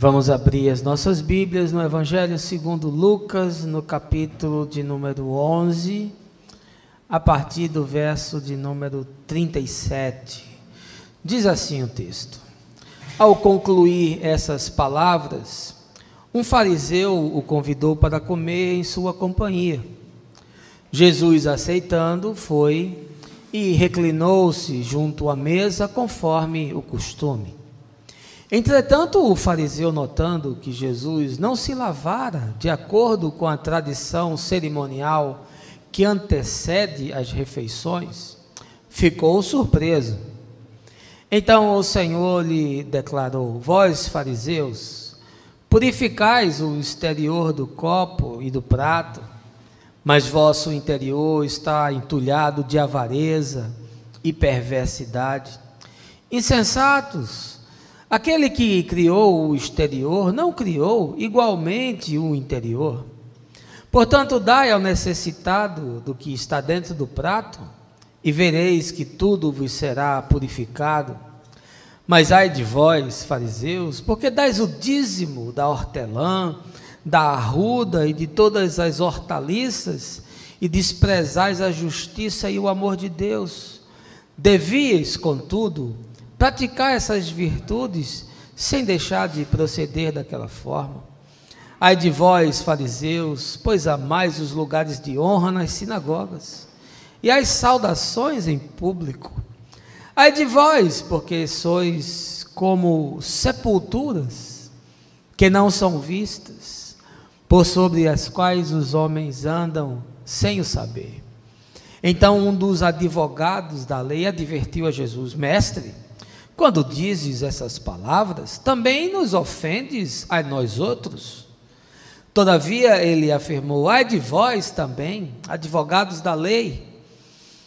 Vamos abrir as nossas Bíblias no Evangelho segundo Lucas, no capítulo de número 11, a partir do verso de número 37. Diz assim o texto: Ao concluir essas palavras, um fariseu o convidou para comer em sua companhia. Jesus, aceitando, foi e reclinou-se junto à mesa conforme o costume. Entretanto, o fariseu, notando que Jesus não se lavara de acordo com a tradição cerimonial que antecede as refeições, ficou surpreso. Então o Senhor lhe declarou: Vós, fariseus, purificais o exterior do copo e do prato, mas vosso interior está entulhado de avareza e perversidade. Insensatos! Aquele que criou o exterior não criou igualmente o interior? Portanto, dai ao necessitado do que está dentro do prato, e vereis que tudo vos será purificado. Mas ai de vós, fariseus, porque dais o dízimo da hortelã, da arruda e de todas as hortaliças, e desprezais a justiça e o amor de Deus. Devíeis, contudo, praticar essas virtudes sem deixar de proceder daquela forma. Ai de vós, fariseus, pois amais os lugares de honra nas sinagogas e as saudações em público. Ai de vós, porque sois como sepulturas que não são vistas, por sobre as quais os homens andam sem o saber. Então um dos advogados da lei advertiu a Jesus: Mestre, quando dizes essas palavras, também nos ofendes a nós outros? Todavia ele afirmou: Ai de vós também, advogados da lei,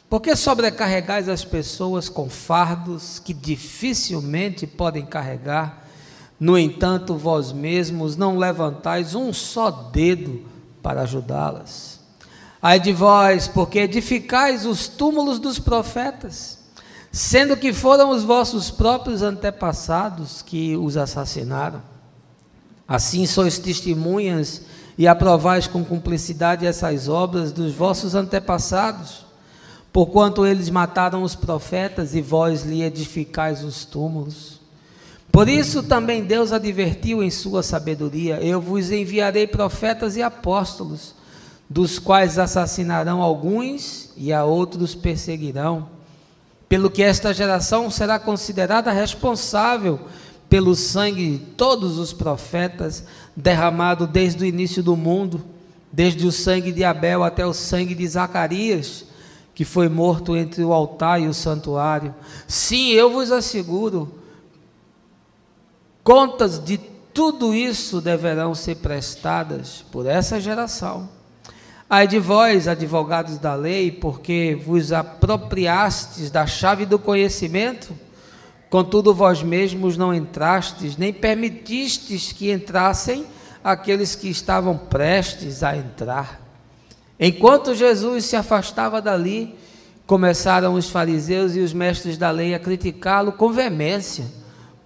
porque sobrecarregais as pessoas com fardos que dificilmente podem carregar. No entanto, vós mesmos não levantais um só dedo para ajudá-las. Ai de vós, porque edificais os túmulos dos profetas, sendo que foram os vossos próprios antepassados que os assassinaram. Assim sois testemunhas e aprovais com cumplicidade essas obras dos vossos antepassados, porquanto eles mataram os profetas e vós lhe edificais os túmulos. Por isso também Deus advertiu em sua sabedoria: Eu vos enviarei profetas e apóstolos, dos quais assassinarão alguns e a outros perseguirão. Pelo que esta geração será considerada responsável pelo sangue de todos os profetas derramado desde o início do mundo, desde o sangue de Abel até o sangue de Zacarias, que foi morto entre o altar e o santuário. Sim, eu vos asseguro, contas de tudo isso deverão ser prestadas por essa geração. Ai de vós, advogados da lei, porque vos apropriastes da chave do conhecimento, contudo vós mesmos não entrastes, nem permitistes que entrassem aqueles que estavam prestes a entrar. Enquanto Jesus se afastava dali, começaram os fariseus e os mestres da lei a criticá-lo com veemência,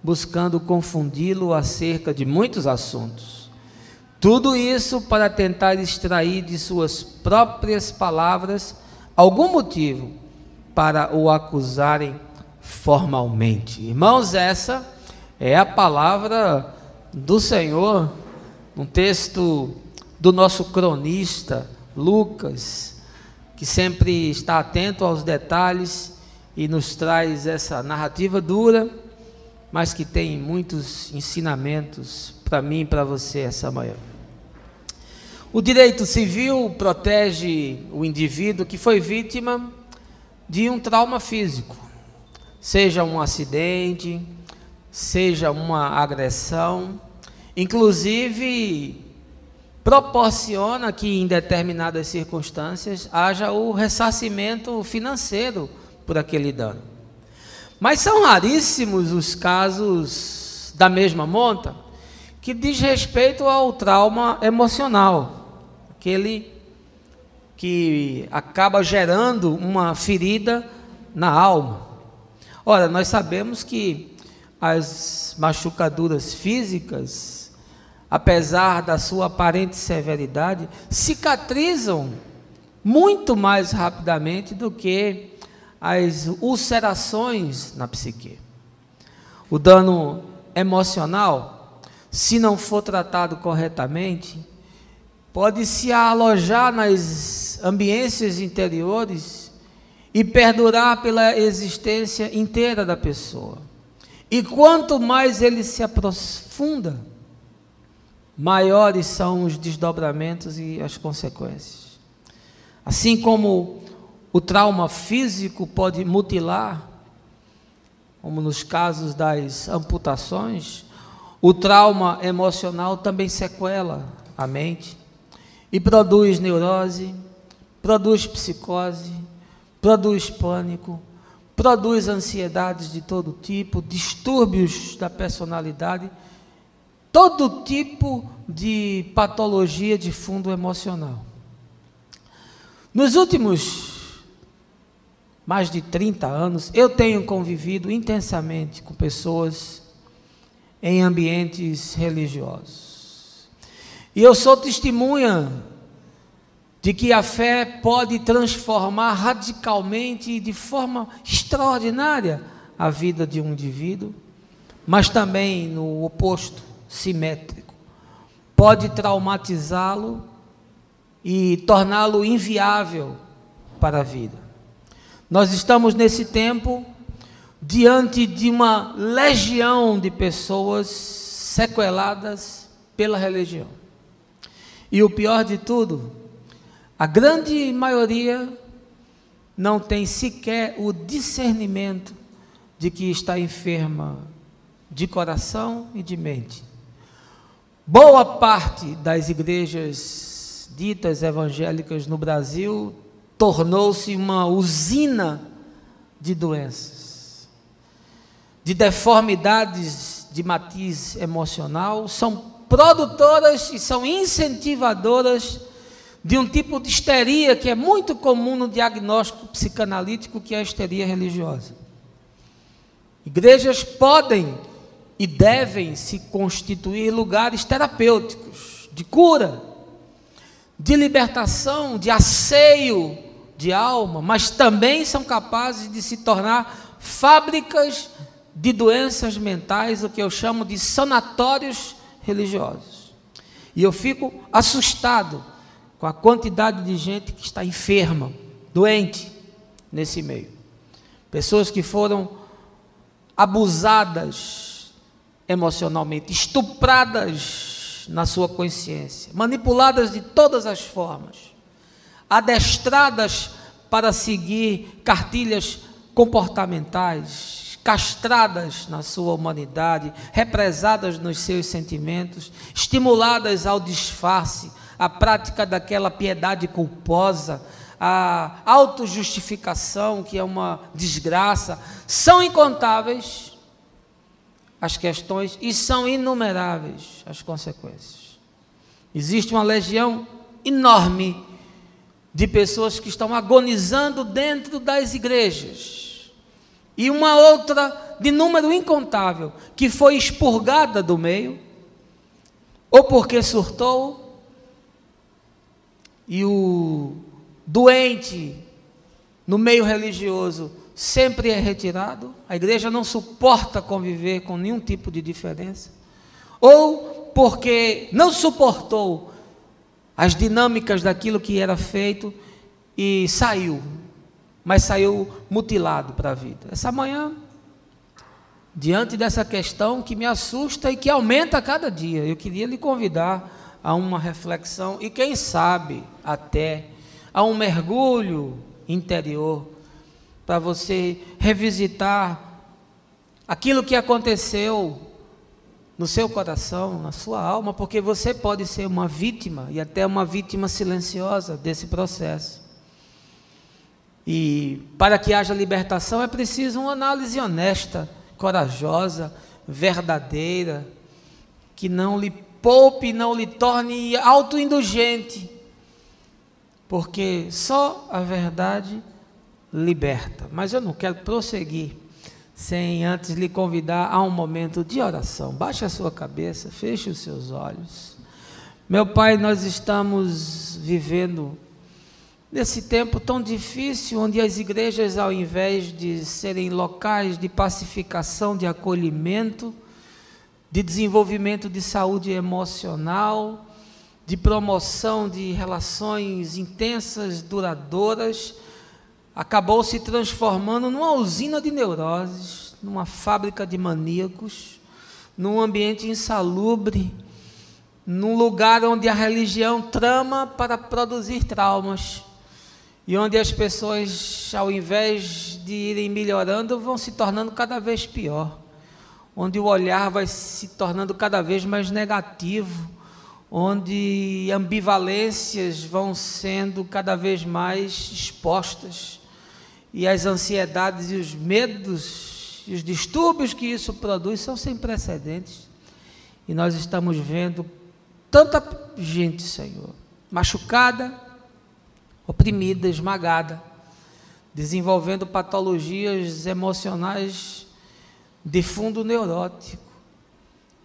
buscando confundi-lo acerca de muitos assuntos. Tudo isso para tentar extrair de suas próprias palavras algum motivo para o acusarem formalmente. Irmãos, essa é a palavra do Senhor, um texto do nosso cronista Lucas, que sempre está atento aos detalhes e nos traz essa narrativa dura, mas que tem muitos ensinamentos para mim e para você essa manhã. O direito civil protege o indivíduo que foi vítima de um trauma físico, seja um acidente, seja uma agressão, inclusive proporciona que em determinadas circunstâncias haja o ressarcimento financeiro por aquele dano. Mas são raríssimos os casos da mesma monta que diz respeito ao trauma emocional, aquele que acaba gerando uma ferida na alma. Ora, nós sabemos que as machucaduras físicas apesar da sua aparente severidade, cicatrizam muito mais rapidamente do que as ulcerações na psique. O dano emocional, se não for tratado corretamente, pode se alojar nas ambiências interiores e perdurar pela existência inteira da pessoa. E quanto mais ele se aprofunda, maiores são os desdobramentos e as consequências. Assim como o trauma físico pode mutilar, como nos casos das amputações, o trauma emocional também sequela a mente e produz neurose, produz psicose, produz pânico, produz ansiedades de todo tipo, distúrbios da personalidade, todo tipo de patologia de fundo emocional. Nos últimos mais de 30 anos, eu tenho convivido intensamente com pessoas em ambientes religiosos. E eu sou testemunha de que a fé pode transformar radicalmente e de forma extraordinária a vida de um indivíduo, mas também no oposto, simétrico. Pode traumatizá-lo e torná-lo inviável para a vida. Nós estamos nesse tempo diante de uma legião de pessoas sequeladas pela religião. E o pior de tudo, a grande maioria não tem sequer o discernimento de que está enferma de coração e de mente. Boa parte das igrejas ditas evangélicas no Brasil tornou-se uma usina de doenças, de deformidades de matiz emocional, são produtoras e são incentivadoras de um tipo de histeria que é muito comum no diagnóstico psicanalítico, que é a histeria religiosa. Igrejas podem e devem se constituir lugares terapêuticos, de cura, de libertação, de asseio de alma, mas também são capazes de se tornar fábricas de doenças mentais, o que eu chamo de sanatórios religiosos. E eu fico assustado com a quantidade de gente que está enferma, doente nesse meio. Pessoas que foram abusadas emocionalmente, estupradas na sua consciência, manipuladas de todas as formas, adestradas para seguir cartilhas comportamentais, castradas na sua humanidade, represadas nos seus sentimentos, estimuladas ao disfarce, à prática daquela piedade culposa, a autojustificação, que é uma desgraça. São incontáveis as questões e são inumeráveis as consequências. Existe uma legião enorme de pessoas que estão agonizando dentro das igrejas, e uma outra de número incontável que foi expurgada do meio, ou porque surtou, e o doente no meio religioso sempre é retirado, a igreja não suporta conviver com nenhum tipo de diferença, ou porque não suportou as dinâmicas daquilo que era feito e saiu, mas saiu mutilado para a vida. Essa manhã, diante dessa questão que me assusta e que aumenta a cada dia, eu queria lhe convidar a uma reflexão e quem sabe até a um mergulho interior, para você revisitar aquilo que aconteceu no seu coração, na sua alma, porque você pode ser uma vítima, e até uma vítima silenciosa desse processo. E para que haja libertação é preciso uma análise honesta, corajosa, verdadeira, que não lhe poupe, não lhe torne autoindulgente, porque só a verdade liberta. Mas eu não quero prosseguir sem antes lhe convidar a um momento de oração. Baixe a sua cabeça, feche os seus olhos. Meu Pai, nós estamos vivendo nesse tempo tão difícil, onde as igrejas, ao invés de serem locais de pacificação, de acolhimento, de desenvolvimento de saúde emocional, de promoção de relações intensas, duradouras, acabou se transformando numa usina de neuroses, numa fábrica de maníacos, num ambiente insalubre, num lugar onde a religião trama para produzir traumas, e onde as pessoas, ao invés de irem melhorando, vão se tornando cada vez pior, onde o olhar vai se tornando cada vez mais negativo, onde ambivalências vão sendo cada vez mais expostas, e as ansiedades e os medos e os distúrbios que isso produz são sem precedentes. E nós estamos vendo tanta gente, Senhor, machucada, oprimida, esmagada, desenvolvendo patologias emocionais de fundo neurótico.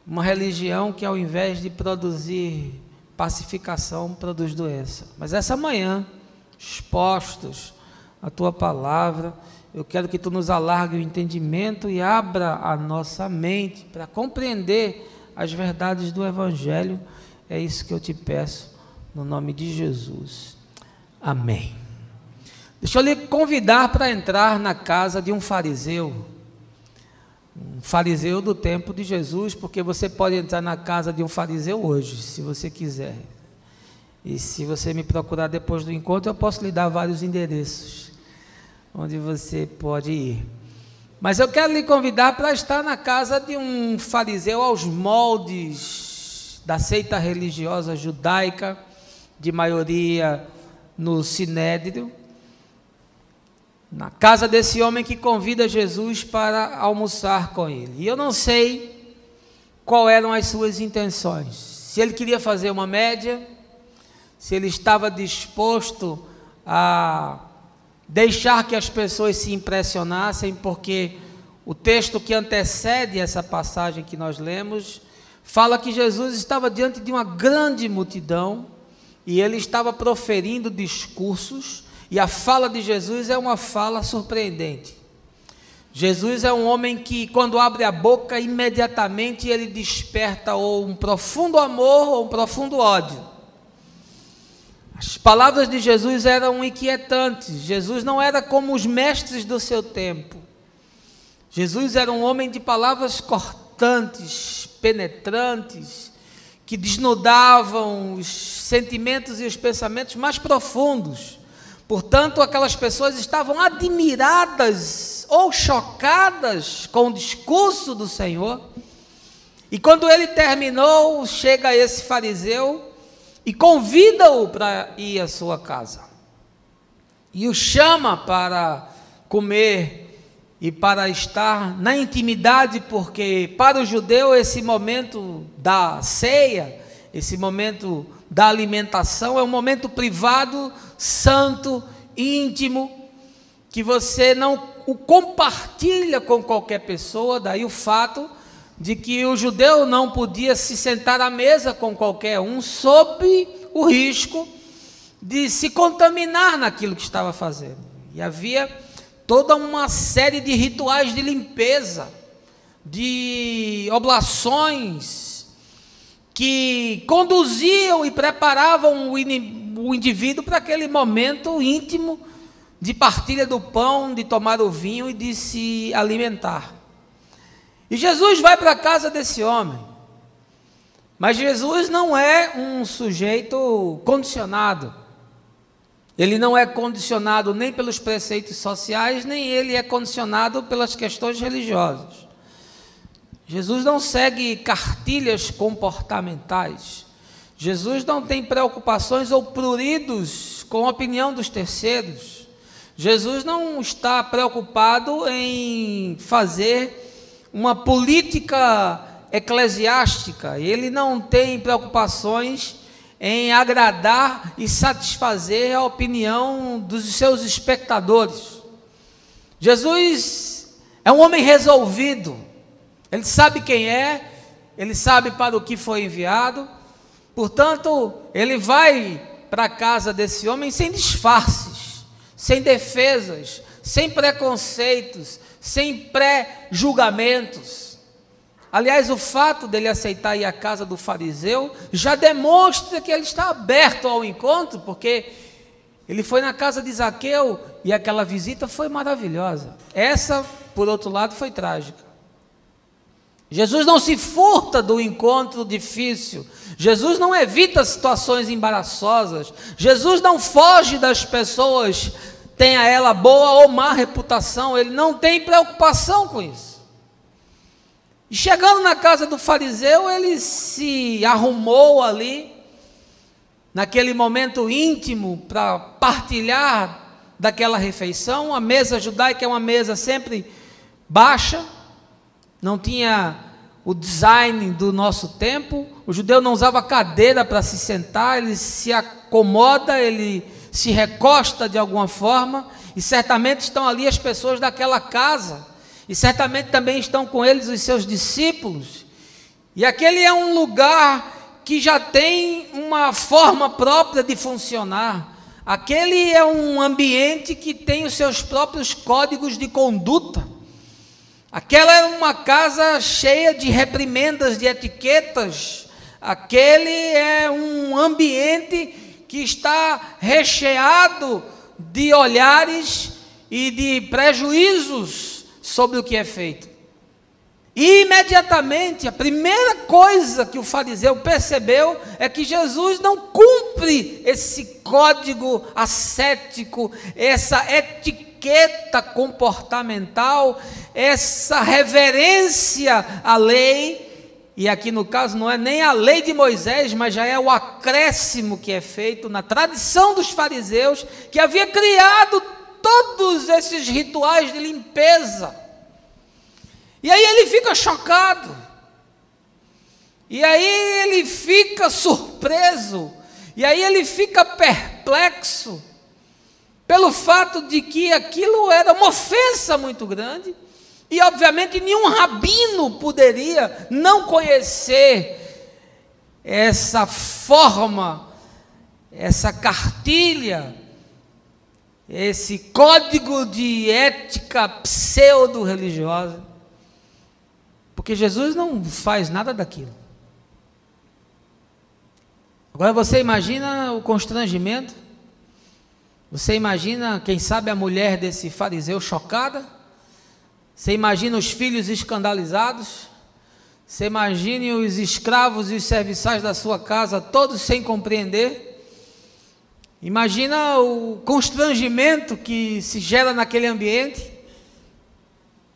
Uma religião que, ao invés de produzir pacificação, produz doença. Mas essa manhã, expostos à Tua palavra, eu quero que Tu nos alargue o entendimento e abra a nossa mente para compreender as verdades do Evangelho. É isso que eu te peço, no nome de Jesus. Amém. Deixa eu lhe convidar para entrar na casa de um fariseu do tempo de Jesus, porque você pode entrar na casa de um fariseu hoje, se você quiser. E se você me procurar depois do encontro, eu posso lhe dar vários endereços onde você pode ir. Mas eu quero lhe convidar para estar na casa de um fariseu aos moldes da seita religiosa judaica, de maioria no Sinédrio, na casa desse homem que convida Jesus para almoçar com ele. E eu não sei qual eram as suas intenções, se ele queria fazer uma média, se ele estava disposto a deixar que as pessoas se impressionassem, porque o texto que antecede essa passagem que nós lemos, fala que Jesus estava diante de uma grande multidão, e ele estava proferindo discursos, e a fala de Jesus é uma fala surpreendente. Jesus é um homem que, quando abre a boca, imediatamente ele desperta ou um profundo amor ou um profundo ódio. As palavras de Jesus eram inquietantes. Jesus não era como os mestres do seu tempo. Jesus era um homem de palavras cortantes, penetrantes, que desnudavam os sentimentos e os pensamentos mais profundos. Portanto, aquelas pessoas estavam admiradas ou chocadas com o discurso do Senhor. E quando ele terminou, chega esse fariseu e convida-o para ir à sua casa. E o chama para comer e para estar na intimidade, porque para o judeu esse momento da ceia, esse momento da alimentação é um momento privado, santo, íntimo, que você não o compartilha com qualquer pessoa. Daí o fato de que o judeu não podia se sentar à mesa com qualquer um, sob o risco de se contaminar naquilo que estava fazendo. E havia toda uma série de rituais de limpeza, de oblações, que conduziam e preparavam o indivíduo para aquele momento íntimo de partilha do pão, de tomar o vinho e de se alimentar. E Jesus vai para a casa desse homem, mas Jesus não é um sujeito condicionado. Ele não é condicionado nem pelos preceitos sociais, nem ele é condicionado pelas questões religiosas. Jesus não segue cartilhas comportamentais. Jesus não tem preocupações ou pruridos com a opinião dos terceiros. Jesus não está preocupado em fazer uma política eclesiástica. Ele não tem preocupações em agradar e satisfazer a opinião dos seus espectadores. Jesus É um homem resolvido. Ele sabe quem é, ele sabe para o que foi enviado. Portanto, ele vai para a casa desse homem sem disfarces, sem defesas, sem preconceitos, sem pré-julgamentos. Aliás, o fato dele aceitar ir à casa do fariseu já demonstra que ele está aberto ao encontro, porque ele foi na casa de Zaqueu e aquela visita foi maravilhosa. Essa, por outro lado, foi trágica. Jesus não se furta do encontro difícil. Jesus não evita situações embaraçosas. Jesus não foge das pessoas, tenha ela boa ou má reputação. Ele não tem preocupação com isso. E chegando na casa do fariseu, ele se arrumou ali, naquele momento íntimo, para partilhar daquela refeição. A mesa judaica é uma mesa sempre baixa, não tinha o design do nosso tempo. O judeu não usava cadeira para se sentar, ele se acomoda, ele se recosta de alguma forma, e certamente estão ali as pessoas daquela casa, e certamente também estão com eles os seus discípulos, e aquele é um lugar que já tem uma forma própria de funcionar. Aquele é um ambiente que tem os seus próprios códigos de conduta. Aquela é uma casa cheia de reprimendas, de etiquetas. Aquele é um ambiente que está recheado de olhares e de prejuízos sobre o que é feito. E imediatamente, a primeira coisa que o fariseu percebeu é que Jesus não cumpre esse código ascético, essa etiqueta comportamental, essa reverência à lei. E aqui no caso não é nem a lei de Moisés, mas já é o acréscimo que é feito na tradição dos fariseus, que havia criado todos esses rituais de limpeza. E aí ele fica chocado, e aí ele fica surpreso, e aí ele fica perplexo, pelo fato de que aquilo era uma ofensa muito grande, e obviamente nenhum rabino poderia não conhecer essa forma, essa cartilha, esse código de ética pseudo-religiosa, porque Jesus não faz nada daquilo. Agora você imagina o constrangimento, você imagina, quem sabe, a mulher desse fariseu chocada, você imagina os filhos escandalizados, você imagine os escravos e os serviçais da sua casa, todos sem compreender. Imagina o constrangimento que se gera naquele ambiente,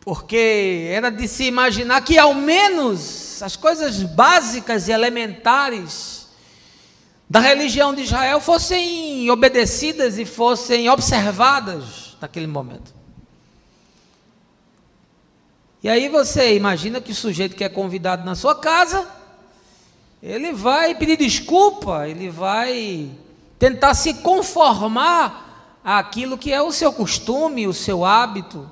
porque era de se imaginar que ao menos as coisas básicas e elementares da religião de Israel fossem obedecidas e fossem observadas naquele momento. E aí você imagina que o sujeito que é convidado na sua casa, ele vai pedir desculpa, ele vai tentar se conformar àquilo que é o seu costume, o seu hábito.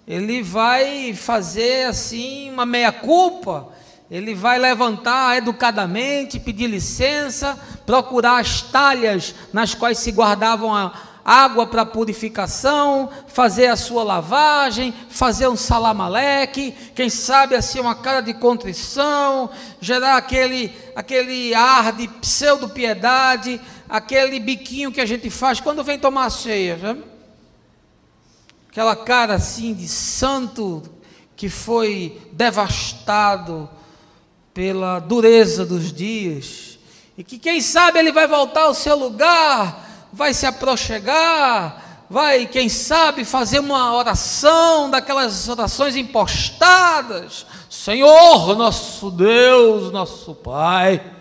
Ele vai fazer assim uma meia-culpa, ele vai levantar educadamente, pedir licença, procurar as talhas nas quais se guardavam a água para purificação, fazer a sua lavagem, fazer um salamaleque, quem sabe assim uma cara de contrição, gerar aquele ar de pseudo-piedade, aquele biquinho que a gente faz quando vem tomar a ceia, sabe? Aquela cara assim de santo que foi devastado pela dureza dos dias, e que quem sabe ele vai voltar ao seu lugar, vai se aproxegar, vai, quem sabe, fazer uma oração, daquelas orações impostadas: Senhor, nosso Deus, nosso Pai,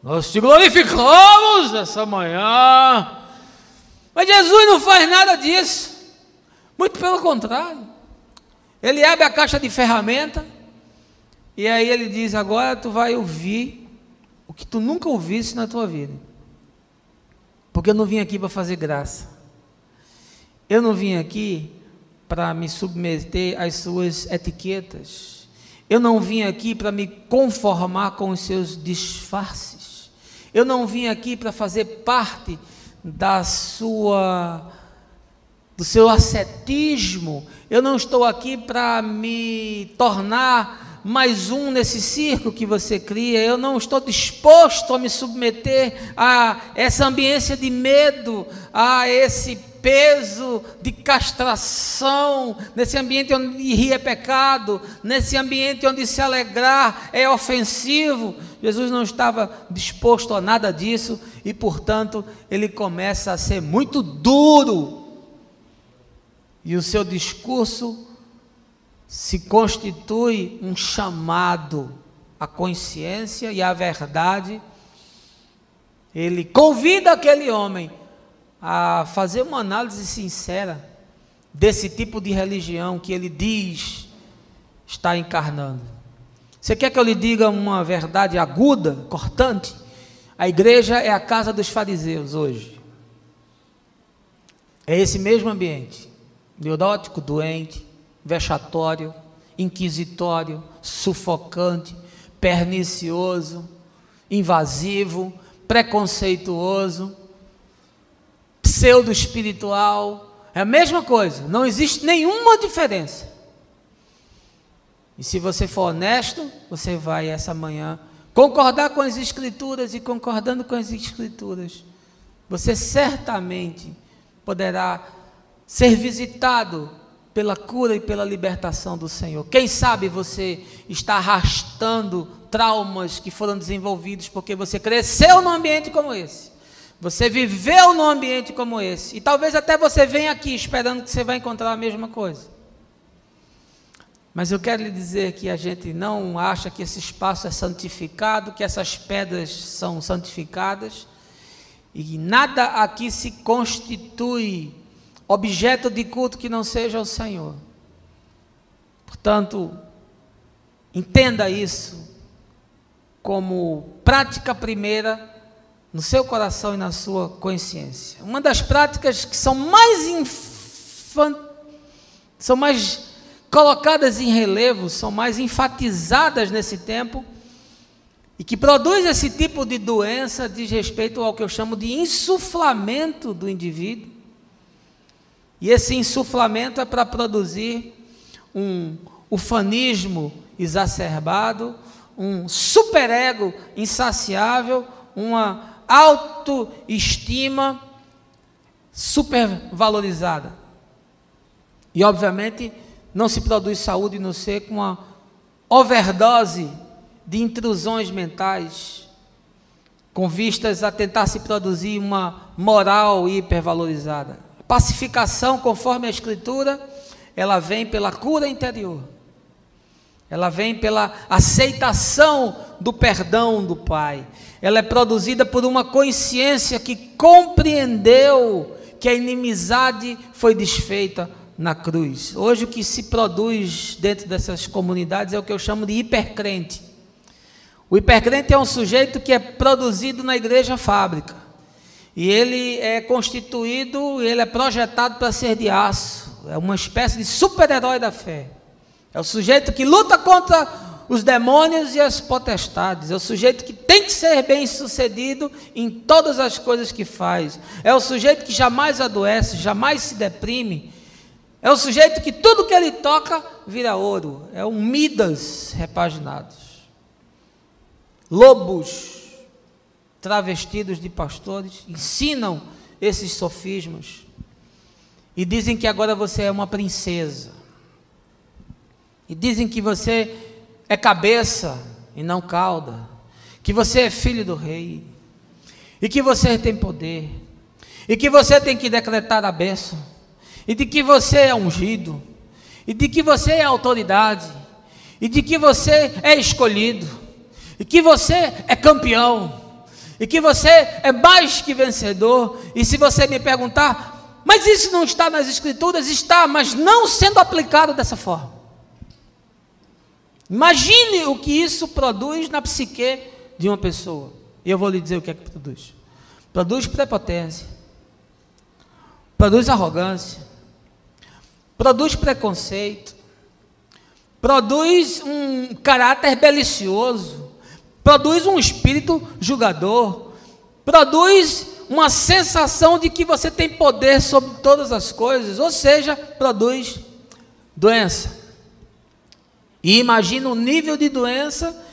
nós te glorificamos nessa manhã. Mas Jesus não faz nada disso, muito pelo contrário. Ele abre a caixa de ferramenta, e aí ele diz: agora tu vai ouvir o que tu nunca ouviste na tua vida, porque eu não vim aqui para fazer graça, eu não vim aqui para me submeter às suas etiquetas. Eu não vim aqui para me conformar com os seus disfarces. Eu não vim aqui para fazer parte do seu ascetismo. Eu não estou aqui para me tornar mais um nesse circo que você cria. Eu não estou disposto a me submeter a essa ambiência de medo, a esse peso de castração, nesse ambiente onde rir é pecado, nesse ambiente onde se alegrar é ofensivo. Jesus não estava disposto a nada disso e, portanto, ele começa a ser muito duro. E o seu discurso se constitui um chamado à consciência e à verdade. Ele convida aquele homem a fazer uma análise sincera desse tipo de religião que ele diz estar encarnando. Você quer que eu lhe diga uma verdade aguda, cortante? A igreja é a casa dos fariseus hoje. É esse mesmo ambiente, neurótico, doente, vexatório, inquisitório, sufocante, pernicioso, invasivo, preconceituoso, pseudo-espiritual. É a mesma coisa, não existe nenhuma diferença. E se você for honesto, você vai essa manhã concordar com as Escrituras, e concordando com as Escrituras, você certamente poderá ser visitado pela cura e pela libertação do Senhor. Quem sabe você está arrastando traumas que foram desenvolvidos porque você cresceu num ambiente como esse, você viveu num ambiente como esse, e talvez até você venha aqui esperando que você vai encontrar a mesma coisa. Mas eu quero lhe dizer que a gente não acha que esse espaço é santificado, que essas pedras são santificadas, e nada aqui se constitui objeto de culto que não seja o Senhor. Portanto, entenda isso como prática primeira no seu coração e na sua consciência. Uma das práticas que são mais colocadas em relevo, são mais enfatizadas nesse tempo, e que produz esse tipo de doença, diz respeito ao que eu chamo de insuflamento do indivíduo. E esse insuflamento é para produzir um ufanismo exacerbado, um superego insaciável, uma autoestima supervalorizada. E obviamente não se produz saúde no ser com uma overdose de intrusões mentais, com vistas a tentar se produzir uma moral hipervalorizada. A pacificação, conforme a Escritura, ela vem pela cura interior, ela vem pela aceitação do perdão do Pai, ela é produzida por uma consciência que compreendeu que a inimizade foi desfeita na cruz. Hoje o que se produz dentro dessas comunidades é o que eu chamo de hipercrente. O hipercrente é um sujeito que é produzido na igreja fábrica, e ele é constituído, ele é projetado para ser de aço, é uma espécie de super-herói da fé. É o sujeito que luta contra os demônios e as potestades, é o sujeito que tem que ser bem sucedido em todas as coisas que faz, é o sujeito que jamais adoece, jamais se deprime, é o sujeito que tudo que ele toca vira ouro, é um Midas repaginado. Lobos travestidos de pastores ensinam esses sofismas e dizem que agora você é uma princesa, e dizem que você é cabeça e não cauda, que você é filho do rei, e que você tem poder, e que você tem que decretar a bênção, e de que você é ungido, e de que você é autoridade, e de que você é escolhido, e que você é campeão, e que você é mais que vencedor. E se você me perguntar, mas isso não está nas Escrituras? Está, mas não sendo aplicado dessa forma. Imagine o que isso produz na psique de uma pessoa. E eu vou lhe dizer o que é que produz. Produz prepotência, produz arrogância, produz preconceito, produz um caráter belicioso, produz um espírito julgador, produz uma sensação de que você tem poder sobre todas as coisas, ou seja, produz doença. E imagina o nível de doença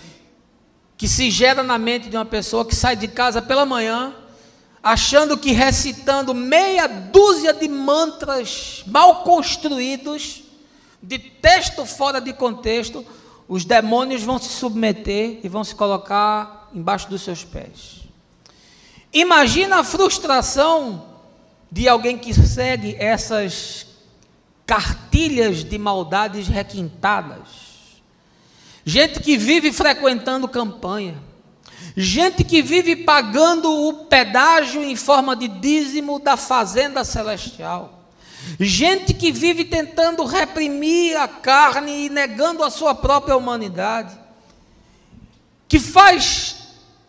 que se gera na mente de uma pessoa que sai de casa pela manhã, achando que recitando meia dúzia de mantras mal construídos, de texto fora de contexto, os demônios vão se submeter e vão se colocar embaixo dos seus pés. Imagina a frustração de alguém que segue essas cartilhas de maldades requintadas. Gente que vive frequentando campanha, gente que vive pagando o pedágio em forma de dízimo da fazenda celestial, gente que vive tentando reprimir a carne e negando a sua própria humanidade, que faz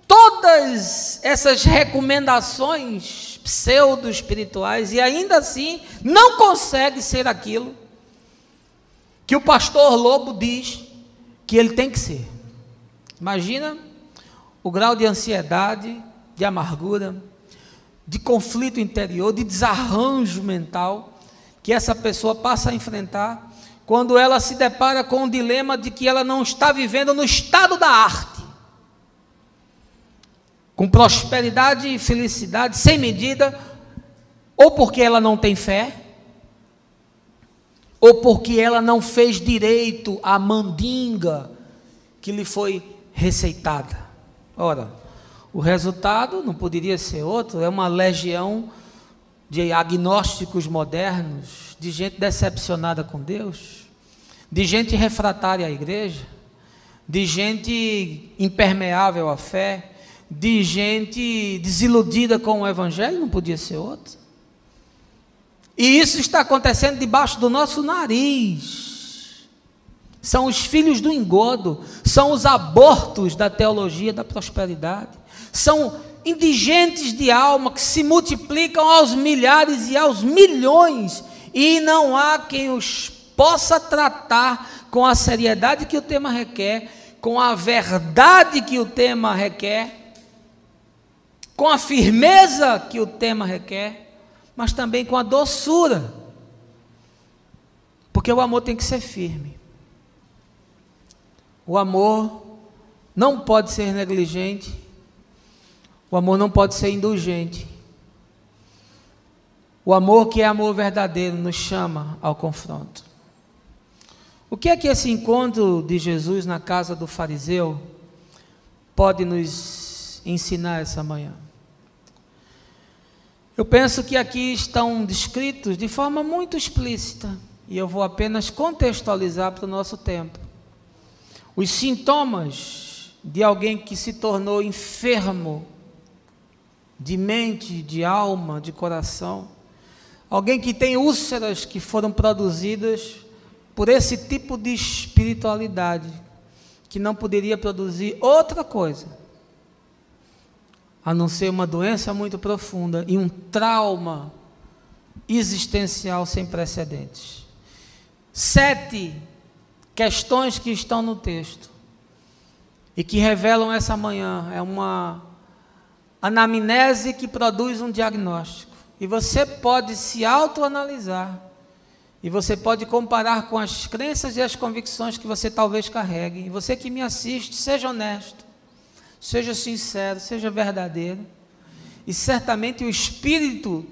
todas essas recomendações pseudo-espirituais e ainda assim não consegue ser aquilo que o pastor Lobo diz que ele tem que ser. Imagina o grau de ansiedade, de amargura, de conflito interior, de desarranjo mental que essa pessoa passa a enfrentar quando ela se depara com o dilema de que ela não está vivendo no estado da arte, com prosperidade e felicidade sem medida, ou porque ela não tem fé, ou porque ela não fez direito à mandinga que lhe foi receitada. Ora, o resultado não poderia ser outro, é uma legião de agnósticos modernos, de gente decepcionada com Deus, de gente refratária à igreja, de gente impermeável à fé, de gente desiludida com o evangelho, não podia ser outro. E isso está acontecendo debaixo do nosso nariz. São os filhos do engodo, são os abortos da teologia da prosperidade, são indigentes de alma que se multiplicam aos milhares e aos milhões, e não há quem os possa tratar com a seriedade que o tema requer, com a verdade que o tema requer, com a firmeza que o tema requer, mas também com a doçura, porque o amor tem que ser firme. O amor não pode ser negligente, o amor não pode ser indulgente. O amor, que é amor verdadeiro, nos chama ao confronto. O que é que esse encontro de Jesus na casa do fariseu pode nos ensinar essa manhã? Eu penso que aqui estão descritos de forma muito explícita, e eu vou apenas contextualizar para o nosso tempo, os sintomas de alguém que se tornou enfermo de mente, de alma, de coração, alguém que tem úlceras que foram produzidas por esse tipo de espiritualidade, que não poderia produzir outra coisa a não ser uma doença muito profunda e um trauma existencial sem precedentes. 7 questões que estão no texto e que revelam essa manhã, é uma anamnese que produz um diagnóstico, e você pode se autoanalisar, e você pode comparar com as crenças e as convicções que você talvez carregue. E você que me assiste, seja honesto, seja sincero, seja verdadeiro, e certamente o Espírito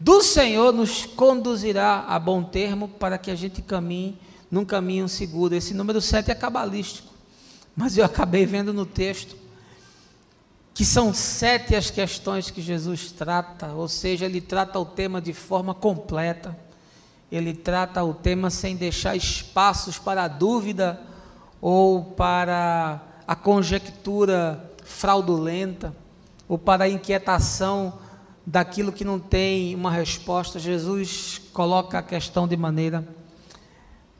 do Senhor nos conduzirá a bom termo para que a gente caminhe num caminho seguro. Esse número 7 é cabalístico, mas eu acabei vendo no texto que são 7 as questões que Jesus trata, ou seja, ele trata o tema de forma completa, ele trata o tema sem deixar espaços para a dúvida ou para a conjectura fraudulenta, ou para a inquietação daquilo que não tem uma resposta. Jesus coloca a questão de maneira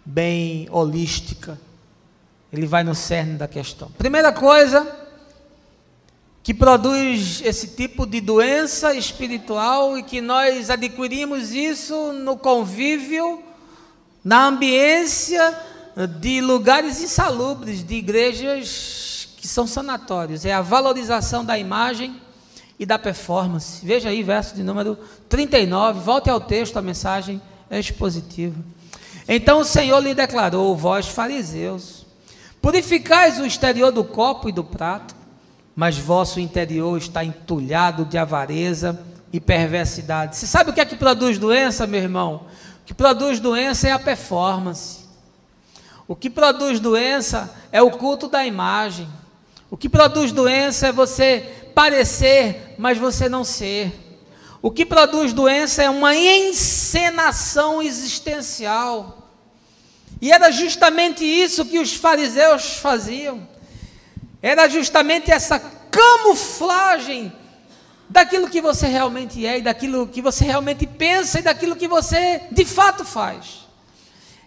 bem holística, ele vai no cerne da questão. Primeira coisa que produz esse tipo de doença espiritual, e que nós adquirimos isso no convívio na ambiência de lugares insalubres, de igrejas que são sanatórios. É a valorização da imagem e da performance. Veja aí, verso de número 39, volte ao texto, a mensagem é expositiva. Então o Senhor lhe declarou: vós fariseus, purificais o exterior do copo e do prato, mas vosso interior está entulhado de avareza e perversidade. Você sabe o que é que produz doença, meu irmão? O que produz doença é a performance. O que produz doença é o culto da imagem. O que produz doença é você parecer, mas você não ser. O que produz doença é uma encenação existencial. E era justamente isso que os fariseus faziam. Era justamente essa camuflagem daquilo que você realmente é, e daquilo que você realmente pensa, e daquilo que você de fato faz.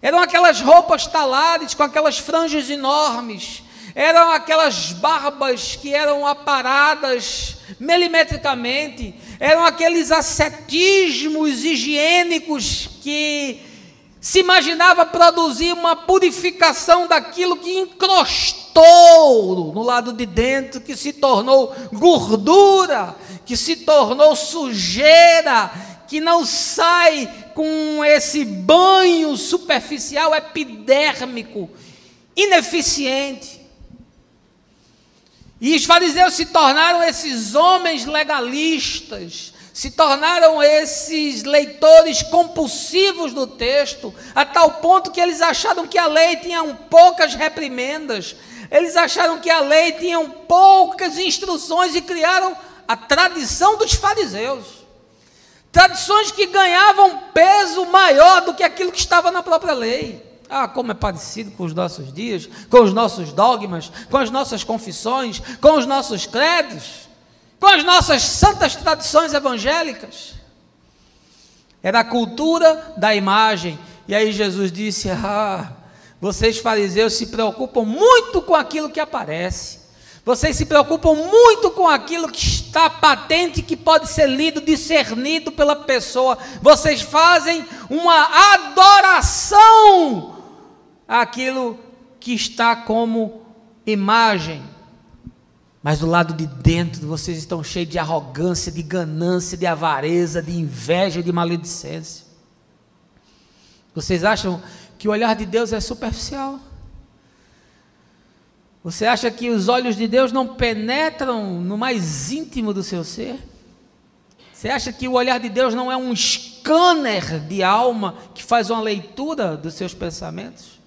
Eram aquelas roupas talares com aquelas franjas enormes, eram aquelas barbas que eram aparadas milimetricamente, eram aqueles ascetismos higiênicos que se imaginava produzir uma purificação daquilo que encrostou no lado de dentro, que se tornou gordura, que se tornou sujeira, que não sai com esse banho superficial epidérmico, ineficiente. E os fariseus se tornaram esses homens legalistas, se tornaram esses leitores compulsivos do texto, a tal ponto que eles acharam que a lei tinha poucas reprimendas, eles acharam que a lei tinha poucas instruções e criaram a tradição dos fariseus. Tradições que ganhavam peso maior do que aquilo que estava na própria lei. Ah, como é parecido com os nossos dias, com os nossos dogmas, com as nossas confissões, com os nossos credos, com as nossas santas tradições evangélicas. Era a cultura da imagem. E aí Jesus disse: vocês fariseus se preocupam muito com aquilo que aparece. Vocês se preocupam muito com aquilo que está patente, que pode ser lido, discernido pela pessoa. Vocês fazem uma adoração àquilo que está como imagem. Mas do lado de dentro vocês estão cheios de arrogância, de ganância, de avareza, de inveja, de maledicência. Vocês acham que o olhar de Deus é superficial? Você acha que os olhos de Deus não penetram no mais íntimo do seu ser? Você acha que o olhar de Deus não é um scanner de alma que faz uma leitura dos seus pensamentos?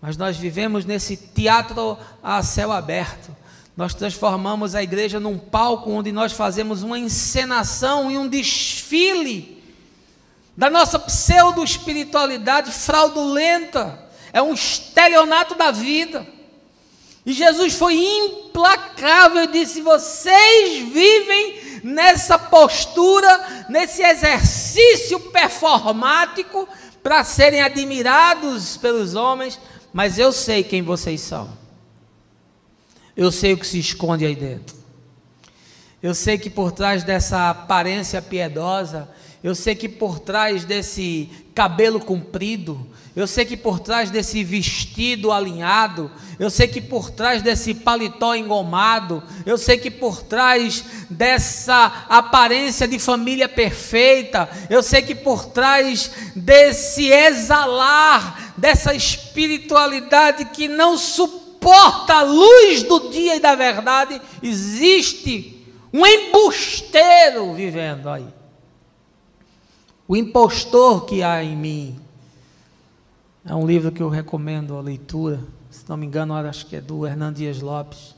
Mas nós vivemos nesse teatro a céu aberto. Nós transformamos a igreja num palco onde nós fazemos uma encenação e um desfile da nossa pseudo-espiritualidade fraudulenta. É um estelionato da vida. E Jesus foi implacável e disse: vocês vivem nessa postura, nesse exercício performático para serem admirados pelos homens, mas eu sei quem vocês são. Eu sei o que se esconde aí dentro. Eu sei que por trás dessa aparência piedosa, eu sei que por trás desse cabelo comprido, eu sei que por trás desse vestido alinhado, eu sei que por trás desse paletó engomado, eu sei que por trás dessa aparência de família perfeita, eu sei que por trás desse exalar, dessa espiritualidade que não suporta a luz do dia e da verdade, existe um embusteiro vivendo aí. O impostor que há em mim. É um livro que eu recomendo a leitura, se não me engano, acho que é do Hernán Dias Lopes.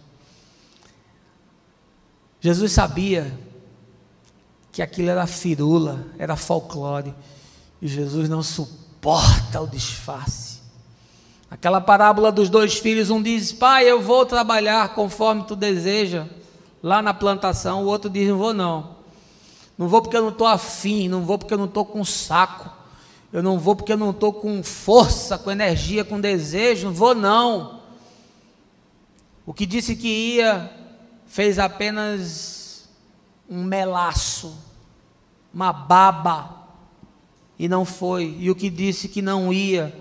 Jesus sabia que aquilo era firula, era folclore, e Jesus não suporta o disfarce. Aquela parábola dos dois filhos, um diz: pai, eu vou trabalhar conforme tu deseja, lá na plantação. O outro diz: não vou não. Não vou porque eu não estou afim, não vou porque eu não estou com saco, eu não vou porque eu não estou com força, com energia, com desejo, não vou não. O que disse que ia, fez apenas um melaço, uma baba, e não foi, e o que disse que não ia,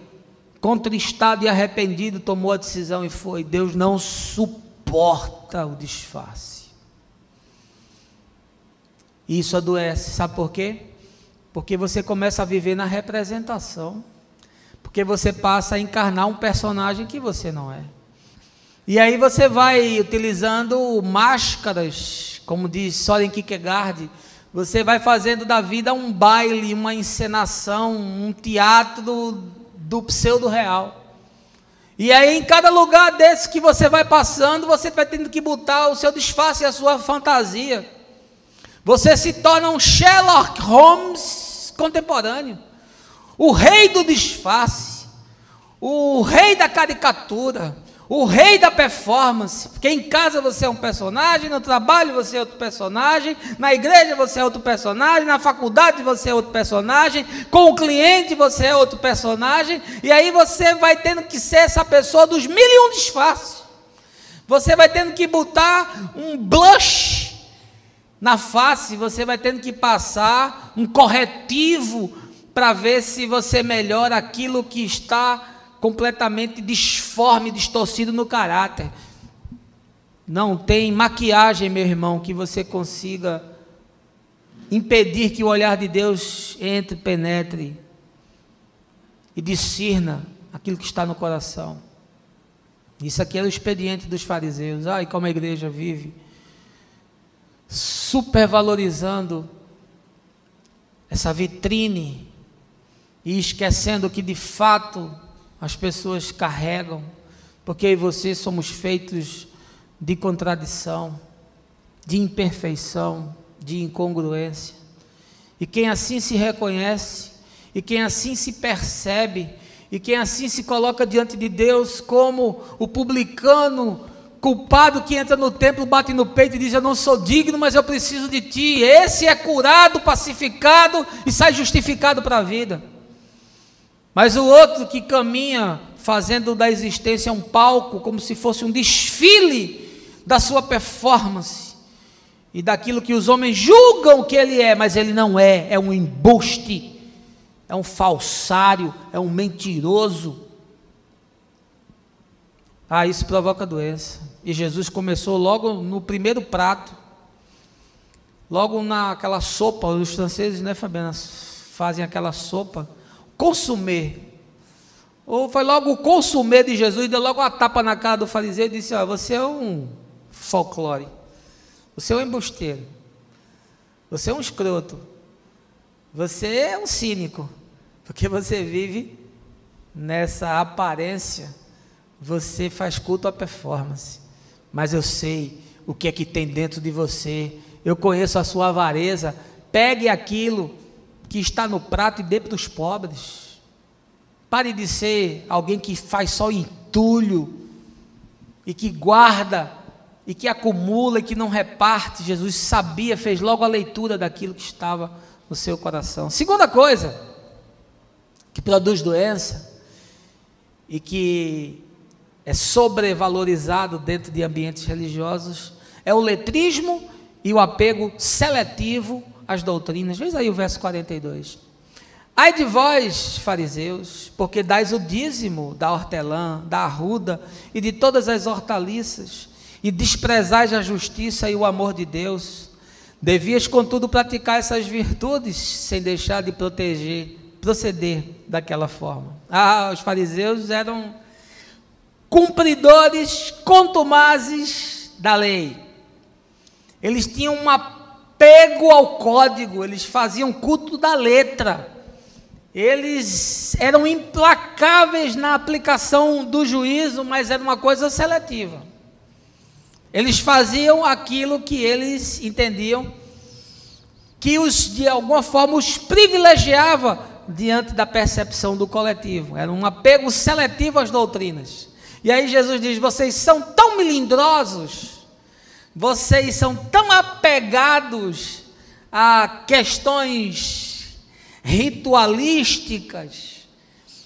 contristado e arrependido, tomou a decisão e foi. Deus não suporta o disfarce. Isso adoece, sabe por quê? Porque você começa a viver na representação, porque você passa a encarnar um personagem que você não é. E aí você vai utilizando máscaras, como diz Soren Kierkegaard, você vai fazendo da vida um baile, uma encenação, um teatro do pseudo-real. E aí em cada lugar desse que você vai passando, você vai tendo que botar o seu disfarce e a sua fantasia. Você se torna um Sherlock Holmes contemporâneo, o rei do disfarce, o rei da caricatura, o rei da performance, porque em casa você é um personagem, no trabalho você é outro personagem, na igreja você é outro personagem, na faculdade você é outro personagem, com o cliente você é outro personagem, e aí você vai tendo que ser essa pessoa dos 1001 disfarces. Você vai tendo que botar um blush na face, você vai tendo que passar um corretivo para ver se você melhora aquilo que está completamente disforme, distorcido no caráter. Não tem maquiagem, meu irmão, que você consiga impedir que o olhar de Deus entre, penetre e discirna aquilo que está no coração. Isso aqui era o expediente dos fariseus. Ai, como a igreja vive supervalorizando essa vitrine e esquecendo que de fato as pessoas carregam, porque eu e você somos feitos de contradição, de imperfeição, de incongruência. E quem assim se reconhece, e quem assim se percebe, e quem assim se coloca diante de Deus como o publicano culpado que entra no templo, bate no peito e diz: eu não sou digno, mas eu preciso de ti. Esse é curado, pacificado e sai justificado para a vida. Mas o outro que caminha fazendo da existência um palco, como se fosse um desfile da sua performance e daquilo que os homens julgam que ele é, mas ele não é, é um embuste, é um falsário, é um mentiroso. Isso provoca doença. E Jesus começou logo no primeiro prato, logo naquela sopa. Os franceses, né, Fabiana, fazem aquela sopa, consumir. Ou foi logo o consumir de Jesus, deu logo uma tapa na cara do fariseu e disse: você é um folclore, você é um embusteiro, você é um escroto, você é um cínico, porque você vive nessa aparência, você faz culto à performance, mas eu sei o que é que tem dentro de você, eu conheço a sua avareza. Pegue aquilo que está no prato e dê para os pobres. Pare de ser alguém que faz só entulho e que guarda e que acumula e que não reparte. Jesus sabia, fez logo a leitura daquilo que estava no seu coração. Segunda coisa que produz doença e que é sobrevalorizado dentro de ambientes religiosos é o letrismo e o apego seletivo às doutrinas. Veja aí o verso 42. Ai de vós, fariseus, porque dais o dízimo da hortelã, da arruda e de todas as hortaliças, e desprezais a justiça e o amor de Deus. Devias, contudo, praticar essas virtudes, sem deixar de proceder daquela forma. Os fariseus eram cumpridores contumazes da lei. Eles tinham um apego ao código, eles faziam culto da letra. Eles eram implacáveis na aplicação do juízo, mas era uma coisa seletiva. Eles faziam aquilo que eles entendiam que de alguma forma os privilegiava diante da percepção do coletivo. Era um apego seletivo às doutrinas. E aí Jesus diz: vocês são tão melindrosos, vocês são tão apegados a questões ritualísticas,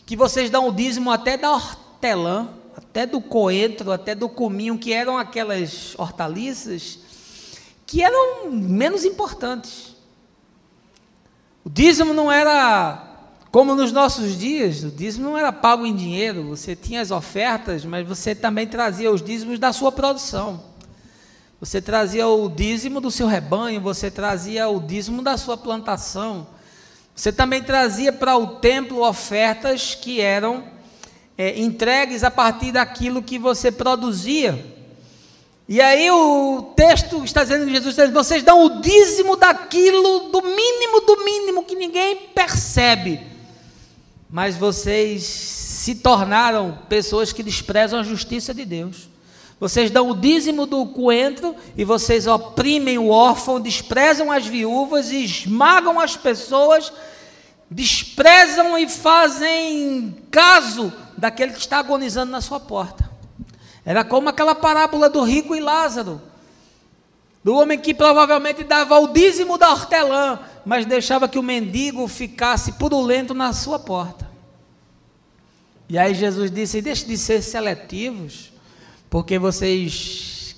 que vocês dão o dízimo até da hortelã, até do coentro, até do cominho, que eram aquelas hortaliças que eram menos importantes. O dízimo não era Como nos nossos dias, o dízimo não era pago em dinheiro, você tinha as ofertas, mas você também trazia os dízimos da sua produção. Você trazia o dízimo do seu rebanho, você trazia o dízimo da sua plantação. Você também trazia para o templo ofertas que eram entregues a partir daquilo que você produzia. E aí o texto está dizendo que Jesus está dizendo, vocês dão o dízimo daquilo do mínimo que ninguém percebe. Mas vocês se tornaram pessoas que desprezam a justiça de Deus. Vocês dão o dízimo do coentro e vocês oprimem o órfão, desprezam as viúvas e esmagam as pessoas, desprezam e fazem caso daquele que está agonizando na sua porta. Era como aquela parábola do rico e Lázaro, do homem que provavelmente dava o dízimo da hortelã, mas deixava que o mendigo ficasse purulento na sua porta. E aí Jesus disse, deixe de ser seletivos, porque vocês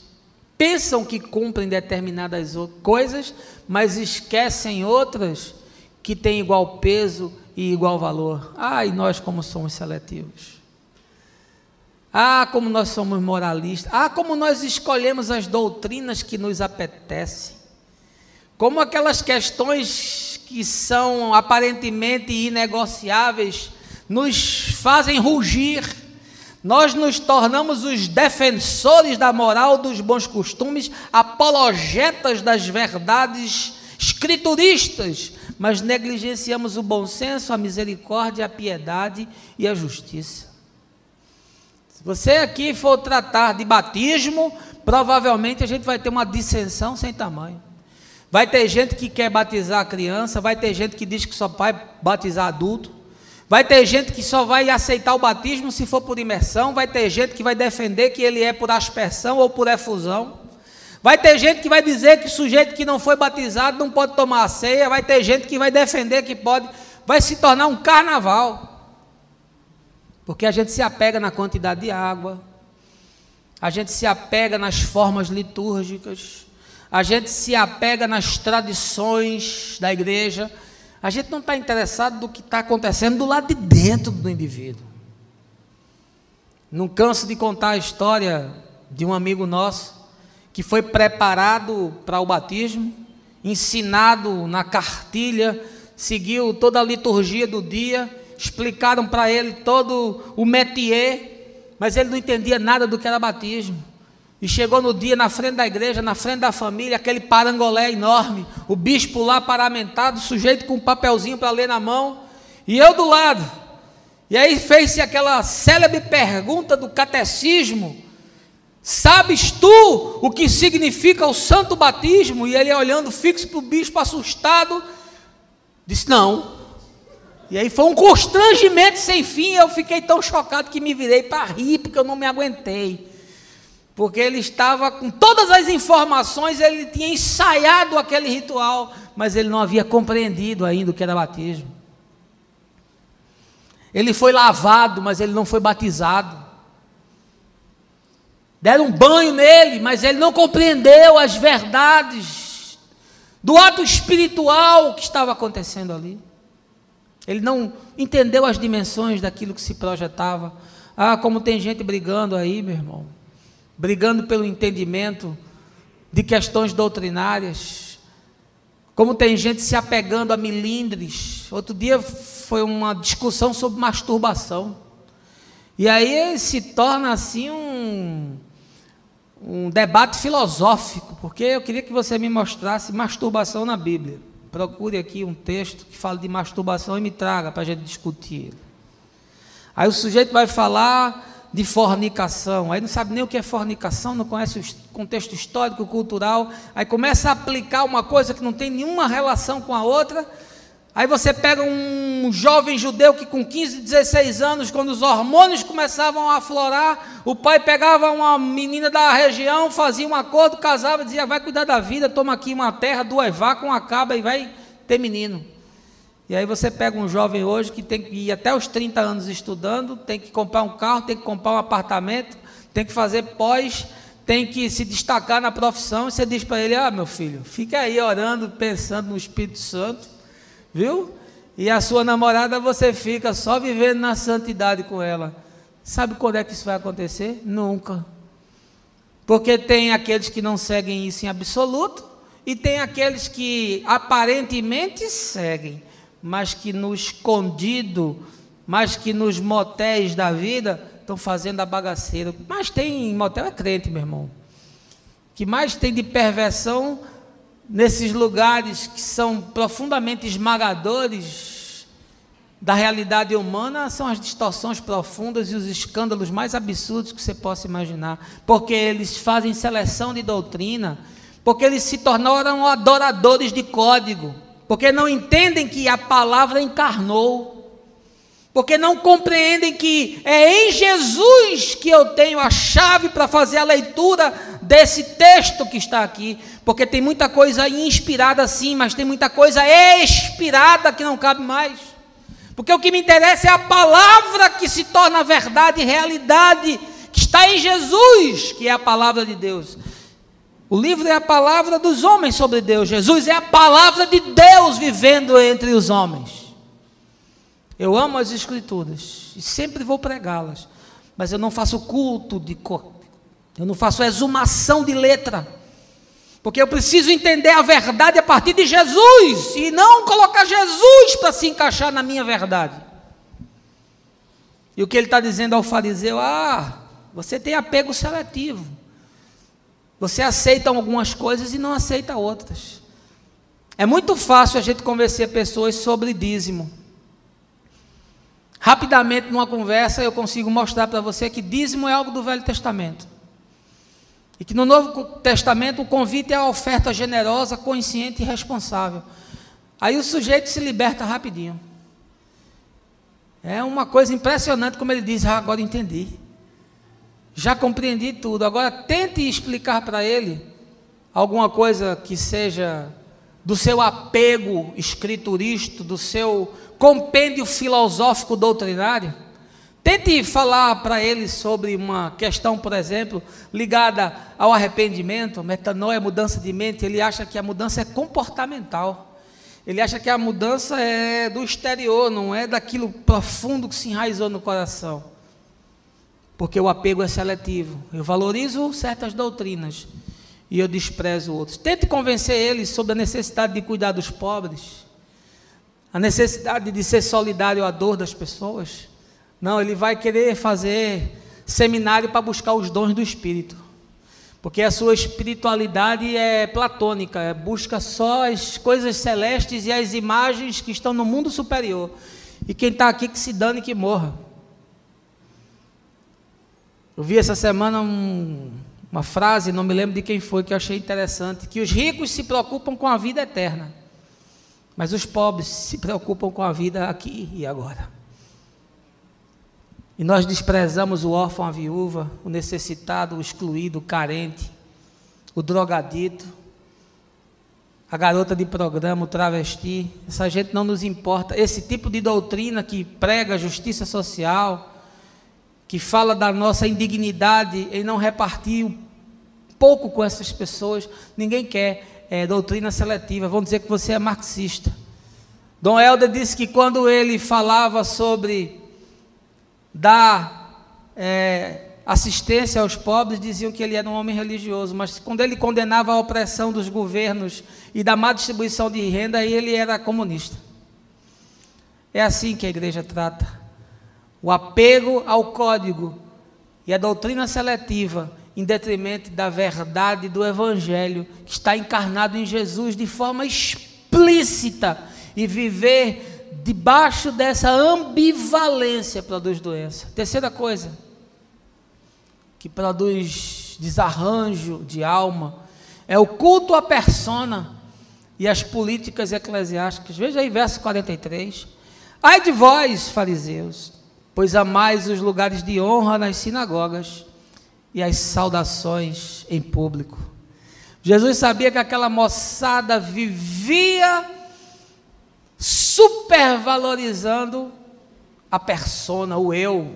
pensam que cumprem determinadas coisas, mas esquecem outras que têm igual peso e igual valor. Ai, nós como somos seletivos. Ah, como nós somos moralistas. Ah, como nós escolhemos as doutrinas que nos apetecem. Como aquelas questões que são aparentemente inegociáveis nos fazem rugir. Nós nos tornamos os defensores da moral, dos bons costumes, apologetas das verdades escrituristas, mas negligenciamos o bom senso, a misericórdia, a piedade e a justiça. Se você aqui for tratar de batismo, provavelmente a gente vai ter uma dissensão sem tamanho. Vai ter gente que quer batizar a criança, vai ter gente que diz que só vai batizar adulto, vai ter gente que só vai aceitar o batismo se for por imersão, vai ter gente que vai defender que ele é por aspersão ou por efusão, vai ter gente que vai dizer que o sujeito que não foi batizado não pode tomar a ceia, vai ter gente que vai defender que pode, vai se tornar um carnaval. Porque a gente se apega na quantidade de água, a gente se apega nas formas litúrgicas, a gente se apega nas tradições da igreja, a gente não está interessado no que está acontecendo do lado de dentro do indivíduo. Não canso de contar a história de um amigo nosso, que foi preparado para o batismo, ensinado na cartilha, seguiu toda a liturgia do dia, explicaram para ele todo o métier, mas ele não entendia nada do que era batismo. E chegou no dia, na frente da igreja, na frente da família, aquele parangolé enorme, o bispo lá paramentado, sujeito com um papelzinho para ler na mão, e eu do lado. E aí fez-se aquela célebre pergunta do catecismo: sabes tu o que significa o santo batismo? E ele, olhando fixo para o bispo, assustado, disse não. E aí foi um constrangimento sem fim. Eu fiquei tão chocado que me virei para rir, porque eu não me aguentei, porque ele estava com todas as informações, ele tinha ensaiado aquele ritual, mas ele não havia compreendido ainda o que era batismo. Ele foi lavado, mas ele não foi batizado. Deram um banho nele, mas ele não compreendeu as verdades do ato espiritual que estava acontecendo ali. Ele não entendeu as dimensões daquilo que se projetava. Ah, como tem gente brigando aí, meu irmão, brigando pelo entendimento de questões doutrinárias, como tem gente se apegando a milindres. Outro dia foi uma discussão sobre masturbação, e aí se torna assim um debate filosófico, porque eu queria que você me mostrasse masturbação na Bíblia. Procure aqui um texto que fala de masturbação e me traga para a gente discutir. Aí o sujeito vai falar de fornicação, aí não sabe nem o que é fornicação, não conhece o contexto histórico, cultural, aí começa a aplicar uma coisa que não tem nenhuma relação com a outra. Aí você pega um jovem judeu que com 15, 16 anos, quando os hormônios começavam a aflorar, o pai pegava uma menina da região, fazia um acordo, casava, dizia, vai cuidar da vida, toma aqui uma terra, 2 vacas, uma cabra e vai ter menino. E aí você pega um jovem hoje que tem que ir até os 30 anos estudando, tem que comprar um carro, tem que comprar um apartamento, tem que fazer pós, tem que se destacar na profissão, e você diz para ele, ah, meu filho, fica aí orando, pensando no Espírito Santo, viu? e a sua namorada você fica só vivendo na santidade com ela. Sabe quando é que isso vai acontecer? Nunca. Porque tem aqueles que não seguem isso em absoluto, e tem aqueles que aparentemente seguem, mas que no escondido, mas que nos motéis da vida estão fazendo a bagaceira. Mas tem motel é crente, meu irmão. Que mais tem de perversão nesses lugares que são profundamente esmagadores da realidade humana, são as distorções profundas e os escândalos mais absurdos que você possa imaginar, porque eles fazem seleção de doutrina, porque eles se tornaram adoradores de código, porque não entendem que a palavra encarnou, porque não compreendem que é em Jesus que eu tenho a chave para fazer a leitura desse texto que está aqui, porque tem muita coisa inspirada sim, mas tem muita coisa expirada que não cabe mais, porque o que me interessa é a palavra que se torna verdade e realidade, que está em Jesus, que é a palavra de Deus. O livro é a palavra dos homens sobre Deus, Jesus é a palavra de Deus vivendo entre os homens. Eu amo as Escrituras e sempre vou pregá-las, mas eu não faço culto de cor, eu não faço exumação de letra, porque eu preciso entender a verdade a partir de Jesus e não colocar Jesus para se encaixar na minha verdade. E o que ele está dizendo ao fariseu: você tem apego seletivo, você aceita algumas coisas e não aceita outras. É muito fácil a gente convencer pessoas sobre dízimo. Rapidamente, numa conversa, eu consigo mostrar para você que dízimo é algo do Velho Testamento. E que no Novo Testamento o convite é a oferta generosa, consciente e responsável. Aí o sujeito se liberta rapidinho. É uma coisa impressionante como ele diz: agora entendi. Já compreendi tudo. Agora tente explicar para ele alguma coisa que seja do seu apego escriturista, do seu compêndio filosófico doutrinário. Tente falar para ele sobre uma questão, por exemplo, ligada ao arrependimento, metanoia, mudança de mente. Ele acha que a mudança é comportamental. Ele acha que a mudança é do exterior, não é daquilo profundo que se enraizou no coração. Porque o apego é seletivo. Eu valorizo certas doutrinas e eu desprezo outras. Tente convencer ele sobre a necessidade de cuidar dos pobres, a necessidade de ser solidário à dor das pessoas. Não, ele vai querer fazer seminário para buscar os dons do Espírito, porque a sua espiritualidade é platônica, busca só as coisas celestes e as imagens que estão no mundo superior, e quem está aqui que se dane e que morra. Eu vi essa semana uma frase, não me lembro de quem foi, que eu achei interessante, que os ricos se preocupam com a vida eterna, mas os pobres se preocupam com a vida aqui e agora. E nós desprezamos o órfão, a viúva, o necessitado, o excluído, o carente, o drogadito, a garota de programa, o travesti. Essa gente não nos importa. Esse tipo de doutrina que prega justiça social, que fala da nossa indignidade em não repartir um pouco com essas pessoas, ninguém quer. É doutrina seletiva. Vão dizer que você é marxista. Dom Helder disse que quando ele falava sobre dar assistência aos pobres, diziam que ele era um homem religioso, mas quando ele condenava a opressão dos governos e da má distribuição de renda, ele era comunista. É assim que a igreja trata o apego ao código e a doutrina seletiva, em detrimento da verdade do Evangelho, que está encarnado em Jesus de forma explícita, e viver debaixo dessa ambivalência produz doença. Terceira coisa que produz desarranjo de alma é o culto à persona e as políticas eclesiásticas. Veja aí verso 43. Ai de vós, fariseus, pois amais os lugares de honra nas sinagogas e as saudações em público. Jesus sabia que aquela moçada vivia supervalorizando a persona, o eu,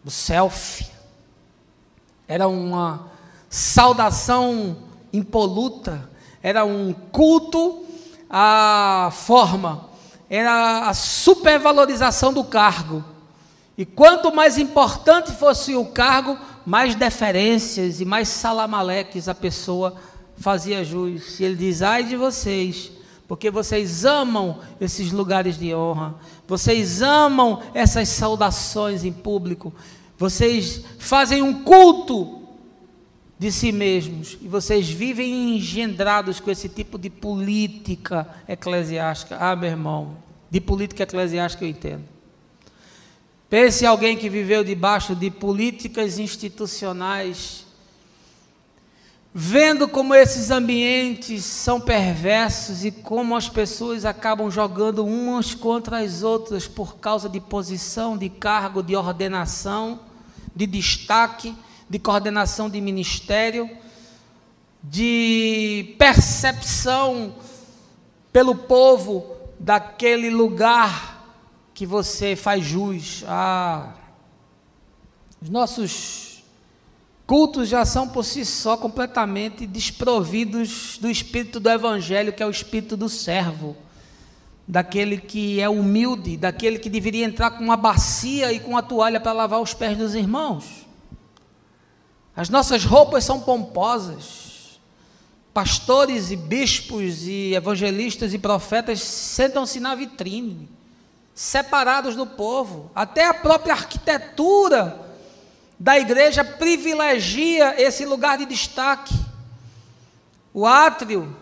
o self. Era uma saudação impoluta, era um culto à forma, era a supervalorização do cargo. E quanto mais importante fosse o cargo, mais deferências e mais salamaleques a pessoa fazia jus. E ele diz: ai de vocês, porque vocês amam esses lugares de honra, vocês amam essas saudações em público, vocês fazem um culto de si mesmos, e vocês vivem engendrados com esse tipo de política eclesiástica. Ah, meu irmão, de política eclesiástica eu entendo. Pense em alguém que viveu debaixo de políticas institucionais, vendo como esses ambientes são perversos e como as pessoas acabam jogando umas contra as outras por causa de posição, de cargo, de ordenação, de destaque, de coordenação de ministério, de percepção pelo povo daquele lugar que você faz jus. Os nossos cultos já são por si só completamente desprovidos do espírito do evangelho, que é o espírito do servo, daquele que é humilde, daquele que deveria entrar com uma bacia e com uma toalha para lavar os pés dos irmãos. As nossas roupas são pomposas. Pastores e bispos e evangelistas e profetas sentam-se na vitrine, separados do povo. Até a própria arquitetura da igreja privilegia esse lugar de destaque, o átrio.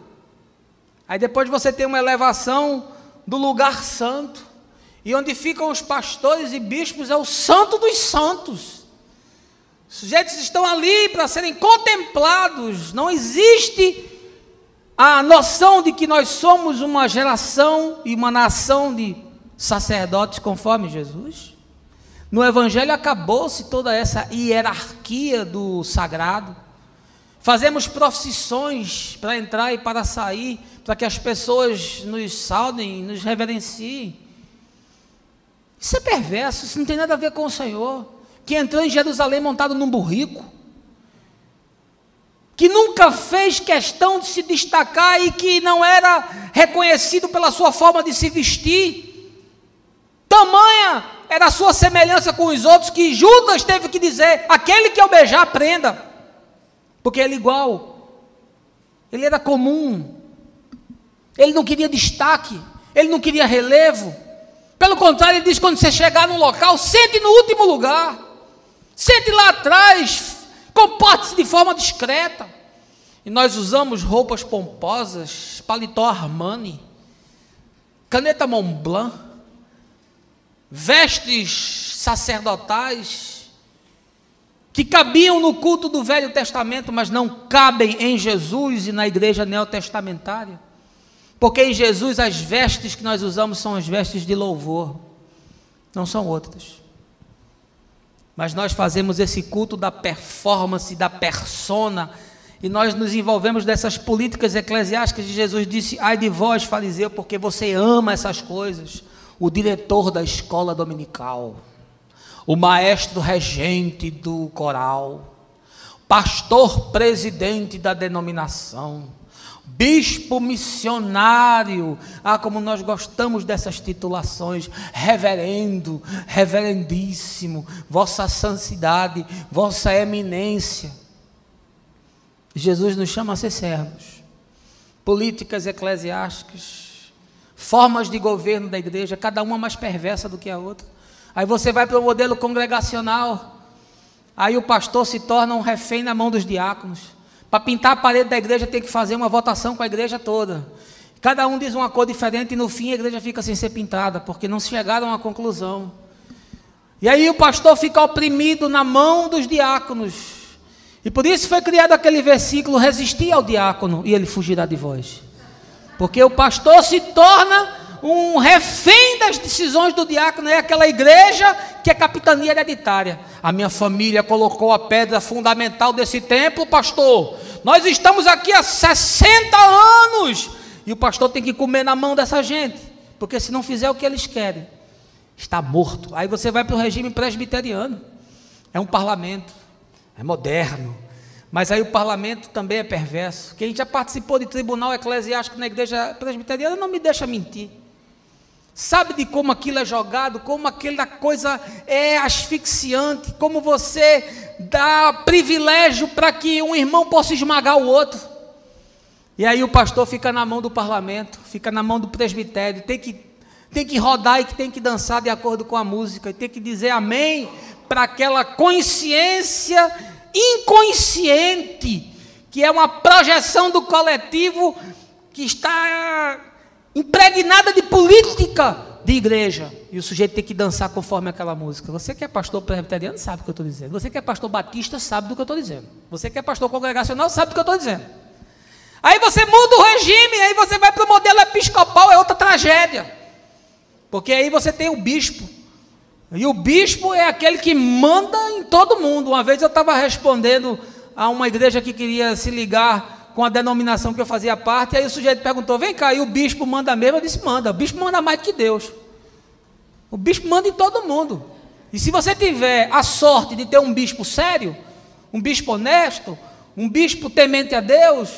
Aí depois você tem uma elevação do lugar santo, e onde ficam os pastores e bispos é o santo dos santos. Os sujeitos estão ali para serem contemplados. Não existe a noção de que nós somos uma geração e uma nação de sacerdotes conforme Jesus. No evangelho acabou-se toda essa hierarquia do sagrado. Fazemos procissões para entrar e para sair, para que as pessoas nos saudem, nos reverenciem. Isso é perverso, isso não tem nada a ver com o Senhor, que entrou em Jerusalém montado num burrico, que nunca fez questão de se destacar e que não era reconhecido pela sua forma de se vestir. Tamanha era a sua semelhança com os outros, que Judas teve que dizer: aquele que eu beijar, prenda, porque ele é igual, ele era comum, ele não queria destaque, ele não queria relevo. Pelo contrário, ele diz: quando você chegar num local, sente no último lugar, sente lá atrás, comporte-se de forma discreta. E nós usamos roupas pomposas, paletó Armani, caneta Montblanc, vestes sacerdotais, que cabiam no culto do Velho Testamento, mas não cabem em Jesus e na igreja neotestamentária, porque em Jesus as vestes que nós usamos são as vestes de louvor, não são outras. Mas nós fazemos esse culto da performance, da persona, e nós nos envolvemos dessas políticas eclesiásticas. E Jesus disse: ai de vós, fariseu, porque você ama essas coisas. O diretor da escola dominical, o maestro regente do coral, pastor presidente da denominação, bispo missionário, como nós gostamos dessas titulações, reverendo, reverendíssimo, vossa santidade, vossa eminência. Jesus nos chama a ser servos. Políticas eclesiásticas, formas de governo da igreja, cada uma mais perversa do que a outra. Aí você vai para o modelo congregacional, aí o pastor se torna um refém na mão dos diáconos. Para pintar a parede da igreja tem que fazer uma votação com a igreja toda. Cada um diz uma cor diferente e no fim a igreja fica sem ser pintada, porque não chegaram a uma conclusão. E aí o pastor fica oprimido na mão dos diáconos. E por isso foi criado aquele versículo: resisti ao diácono e ele fugirá de vós. Porque o pastor se torna um refém das decisões do diácono. É aquela igreja que é capitania hereditária. A minha família colocou a pedra fundamental desse templo, pastor. Nós estamos aqui há 60 anos. E o pastor tem que comer na mão dessa gente, porque se não fizer o que eles querem, está morto. Aí você vai para o regime presbiteriano. É um parlamento, é moderno. Mas aí o parlamento também é perverso. Quem já participou de tribunal eclesiástico na igreja presbiteriana não me deixa mentir. Sabe de como aquilo é jogado, como aquela coisa é asfixiante, como você dá privilégio para que um irmão possa esmagar o outro. E aí o pastor fica na mão do parlamento, fica na mão do presbitério, tem que rodar e tem que dançar de acordo com a música, e tem que dizer amém para aquela consciência inconsciente, que é uma projeção do coletivo que está impregnada de política de igreja, e o sujeito tem que dançar conforme aquela música. Você que é pastor presbiteriano sabe o que eu estou dizendo, você que é pastor batista sabe do que eu estou dizendo, você que é pastor congregacional sabe do que eu estou dizendo. Aí você muda o regime, aí você vai para o modelo episcopal, é outra tragédia, porque aí você tem o bispo, e o bispo é aquele que manda em todo mundo. Uma vez eu estava respondendo a uma igreja que queria se ligar com a denominação que eu fazia parte, e aí o sujeito perguntou, vem cá, e o bispo manda mesmo? Eu disse, manda, o bispo manda mais do que Deus, o bispo manda em todo mundo, e se você tiver a sorte de ter um bispo sério, um bispo honesto, um bispo temente a Deus,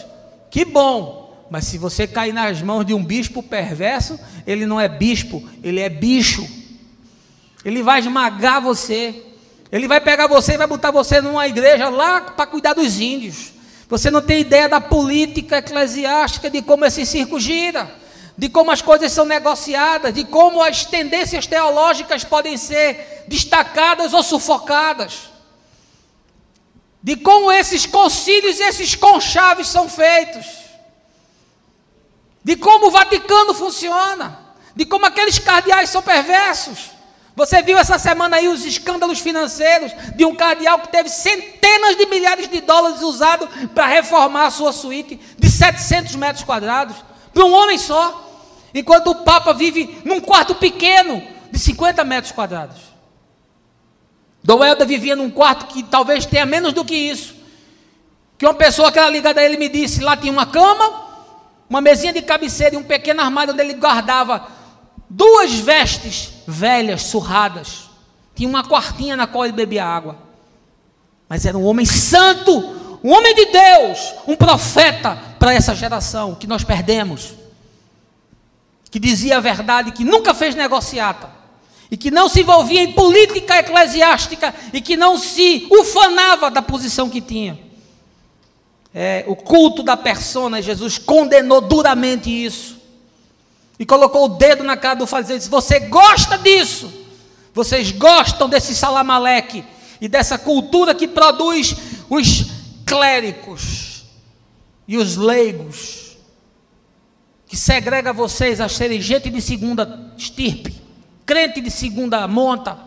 que bom, mas se você cair nas mãos de um bispo perverso, ele não é bispo, ele é bicho, ele vai esmagar você, ele vai pegar você e vai botar você numa igreja lá para cuidar dos índios. Você não tem ideia da política eclesiástica, de como esse circo gira, de como as coisas são negociadas, de como as tendências teológicas podem ser destacadas ou sufocadas, de como esses concílios e esses conchaves são feitos, de como o Vaticano funciona, de como aqueles cardeais são perversos. Você viu essa semana aí os escândalos financeiros de um cardeal que teve centenas de milhares de dólares usados para reformar a sua suíte de 700 metros quadrados, para um homem só, enquanto o Papa vive num quarto pequeno de 50 metros quadrados. Dom Helder vivia num quarto que talvez tenha menos do que isso, que uma pessoa que era ligada a ele me disse, lá tinha uma cama, uma mesinha de cabeceira e um pequeno armário onde ele guardava 2 vestes velhas, surradas, tinha uma quartinha na qual ele bebia água, mas era um homem santo, um homem de Deus, um profeta para essa geração que nós perdemos, que dizia a verdade, que nunca fez negociata, e que não se envolvia em política eclesiástica, e que não se ufanava da posição que tinha. O culto da persona, Jesus condenou duramente isso, e colocou o dedo na cara do fariseu e disse, você gosta disso? Vocês gostam desse salamaleque e dessa cultura que produz os clérigos e os leigos, que segrega vocês a serem gente de segunda estirpe, crente de segunda monta,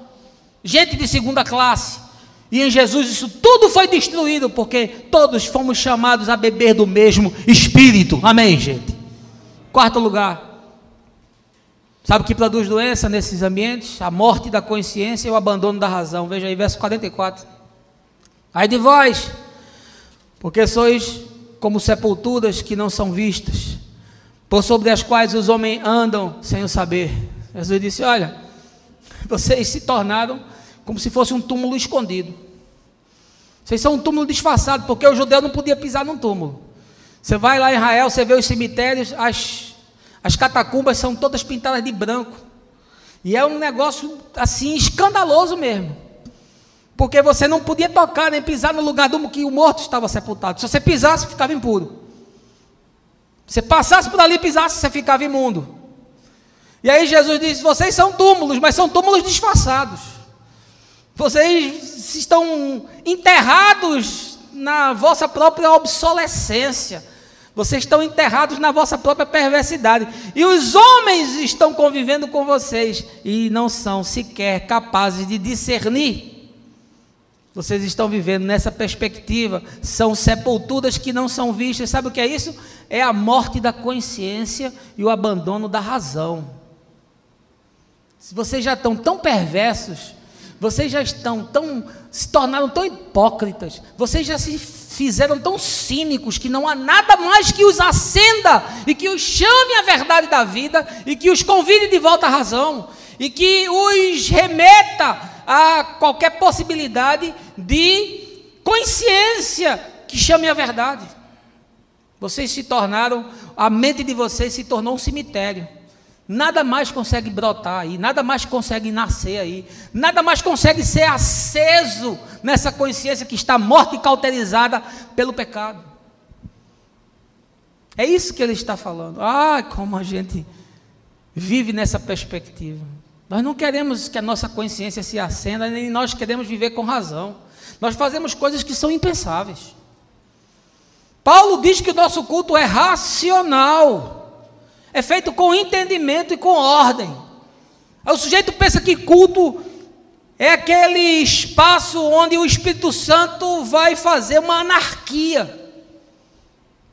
gente de segunda classe, e em Jesus isso tudo foi destruído, porque todos fomos chamados a beber do mesmo Espírito, amém, gente? 4º lugar, sabe o que produz doença nesses ambientes? A morte da consciência e o abandono da razão. Veja aí, verso 44. Ai de vós, porque sois como sepulturas que não são vistas, por sobre as quais os homens andam sem o saber. Jesus disse, olha, vocês se tornaram como se fosse um túmulo escondido. Vocês são um túmulo disfarçado, porque o judeu não podia pisar num túmulo. Você vai lá em Israel, você vê os cemitérios, as catacumbas são todas pintadas de branco, e é um negócio assim escandaloso mesmo, porque você não podia tocar nem pisar no lugar do que o morto estava sepultado. Se você pisasse, ficava impuro. Se passasse por ali e pisasse, você ficava imundo. E aí Jesus disse, vocês são túmulos, mas são túmulos disfarçados. Vocês estão enterrados na vossa própria obsolescência. Vocês estão enterrados na vossa própria perversidade, e os homens estão convivendo com vocês, e não são sequer capazes de discernir. Vocês estão vivendo nessa perspectiva, são sepulturas que não são vistas. Sabe o que é isso? É a morte da consciência e o abandono da razão. Se vocês já estão tão perversos, vocês já se tornaram tão hipócritas, vocês já se fizeram tão cínicos, que não há nada mais que os acenda, e que os chame à verdade da vida, e que os convide de volta à razão, e que os remeta a qualquer possibilidade de consciência que chame a verdade. Vocês se tornaram, a mente de vocês se tornou um cemitério. Nada mais consegue brotar aí, nada mais consegue nascer aí, nada mais consegue ser aceso nessa consciência que está morta e cauterizada pelo pecado. É isso que ele está falando. Como a gente vive nessa perspectiva. Nós não queremos que a nossa consciência se acenda, nem nós queremos viver com razão. Nós fazemos coisas que são impensáveis. Paulo diz que o nosso culto é racional. É feito com entendimento e com ordem. Aí o sujeito pensa que culto é aquele espaço onde o Espírito Santo vai fazer uma anarquia.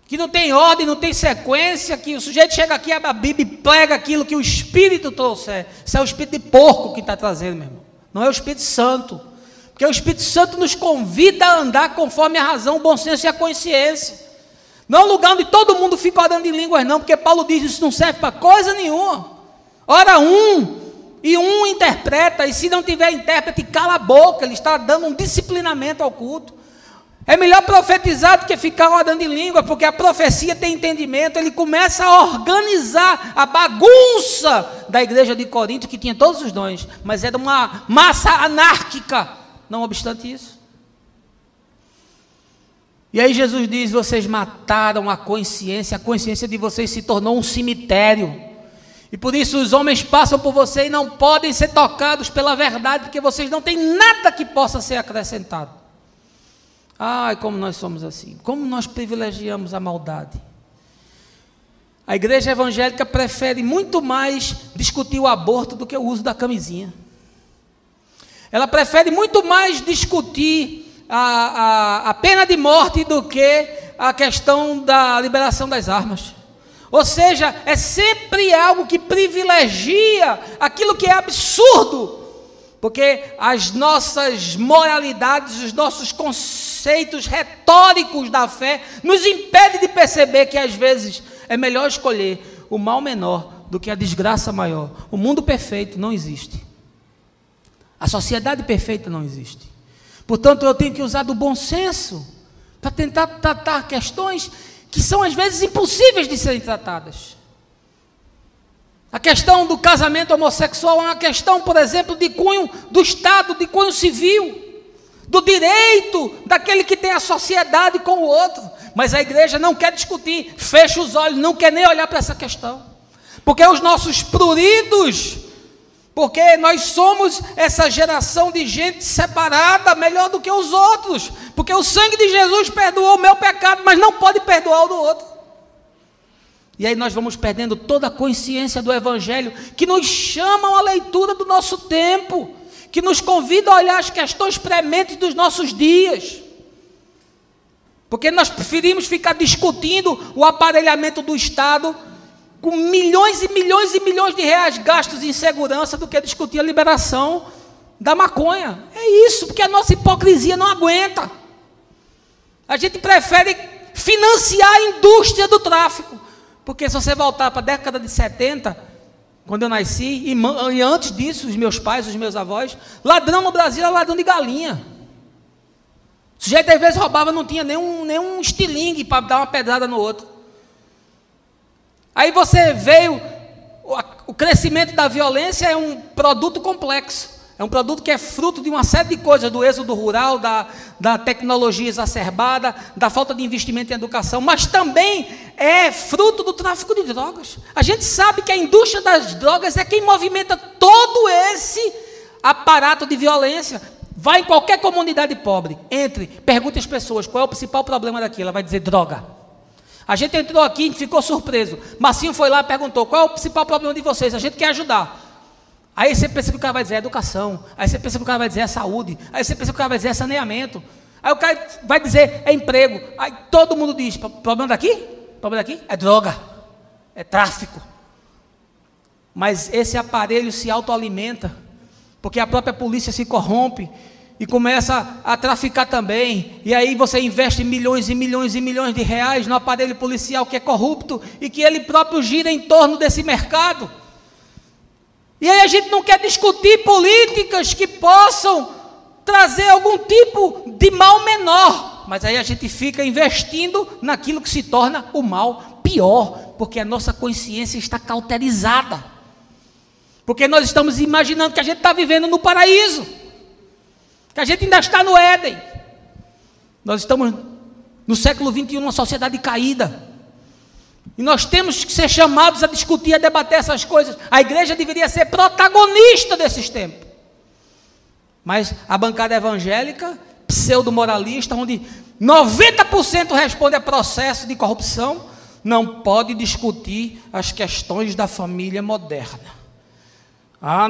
Que não tem ordem, não tem sequência, que o sujeito chega aqui, abre a Bíblia e prega aquilo que o Espírito trouxer. Isso é o espírito de porco que está trazendo, meu irmão. Não é o Espírito Santo. Porque o Espírito Santo nos convida a andar conforme a razão, o bom senso e a consciência. Não é um lugar onde todo mundo fica orando em línguas, não, porque Paulo diz que isso não serve para coisa nenhuma. Ora e um interpreta, e se não tiver intérprete, cala a boca, ele está dando um disciplinamento ao culto. É melhor profetizar do que ficar orando em língua, porque a profecia tem entendimento, ele começa a organizar a bagunça da igreja de Corinto, que tinha todos os dons, mas era uma massa anárquica, não obstante isso. E aí Jesus diz, vocês mataram a consciência de vocês se tornou um cemitério, e por isso os homens passam por você e não podem ser tocados pela verdade, porque vocês não têm nada que possa ser acrescentado. Como nós somos assim, como nós privilegiamos a maldade. A igreja evangélica prefere muito mais discutir o aborto do que o uso da camisinha. Ela prefere muito mais discutir a pena de morte do que a questão da liberação das armas. Ou seja, é sempre algo que privilegia aquilo que é absurdo, porque as nossas moralidades, os nossos conceitos retóricos da fé nos impedem de perceber que às vezes é melhor escolher o mal menor do que a desgraça maior. O mundo perfeito não existe. A sociedade perfeita não existe. Portanto, eu tenho que usar do bom senso para tentar tratar questões que são às vezes impossíveis de serem tratadas. A questão do casamento homossexual é uma questão, por exemplo, de cunho do Estado, de cunho civil, do direito daquele que tem a sociedade com o outro. Mas a igreja não quer discutir, fecha os olhos, não quer nem olhar para essa questão. Porque os nossos pruridos, porque nós somos essa geração de gente separada melhor do que os outros, porque o sangue de Jesus perdoou o meu pecado, mas não pode perdoar o do outro. E aí nós vamos perdendo toda a consciência do Evangelho, que nos chamam à leitura do nosso tempo, que nos convida a olhar as questões prementes dos nossos dias, porque nós preferimos ficar discutindo o aparelhamento do Estado, com milhões e milhões e milhões de reais gastos em segurança, do que discutir a liberação da maconha. É isso, porque a nossa hipocrisia não aguenta. A gente prefere financiar a indústria do tráfico, porque se você voltar para a década de 70, quando eu nasci, e antes disso, os meus pais, os meus avós, ladrão no Brasil era ladrão de galinha. O sujeito às vezes roubava, não tinha nenhum estilingue para dar uma pedrada no outro. Aí você veio, o crescimento da violência é um produto complexo, é um produto que é fruto de uma série de coisas, do êxodo rural, da tecnologia exacerbada, da falta de investimento em educação, mas também é fruto do tráfico de drogas. A gente sabe que a indústria das drogas é quem movimenta todo esse aparato de violência. Vai em qualquer comunidade pobre, pergunte às pessoas qual é o principal problema daqui, ela vai dizer droga. A gente entrou aqui e ficou surpreso. Marcinho foi lá e perguntou, qual é o principal problema de vocês? A gente quer ajudar. Aí você pensa que o cara vai dizer educação. Aí você pensa que o cara vai dizer saúde. Aí você pensa que o cara vai dizer saneamento. Aí o cara vai dizer é emprego. Aí todo mundo diz, problema daqui? Problema daqui? É droga. É tráfico. Mas esse aparelho se autoalimenta, porque a própria polícia se corrompe e começa a traficar também, e aí você investe milhões e milhões e milhões de reais no aparelho policial que é corrupto, e que ele próprio gira em torno desse mercado, e aí a gente não quer discutir políticas que possam trazer algum tipo de mal menor, mas aí a gente fica investindo naquilo que se torna o mal pior, porque a nossa consciência está cauterizada. Porque nós estamos imaginando que a gente está vivendo no paraíso, que a gente ainda está no Éden. Nós estamos no século 21, uma sociedade caída. E nós temos que ser chamados a discutir, a debater essas coisas. A igreja deveria ser protagonista desses tempos. Mas a bancada evangélica, pseudo-moralista, onde 90% responde a processo de corrupção, não pode discutir as questões da família moderna.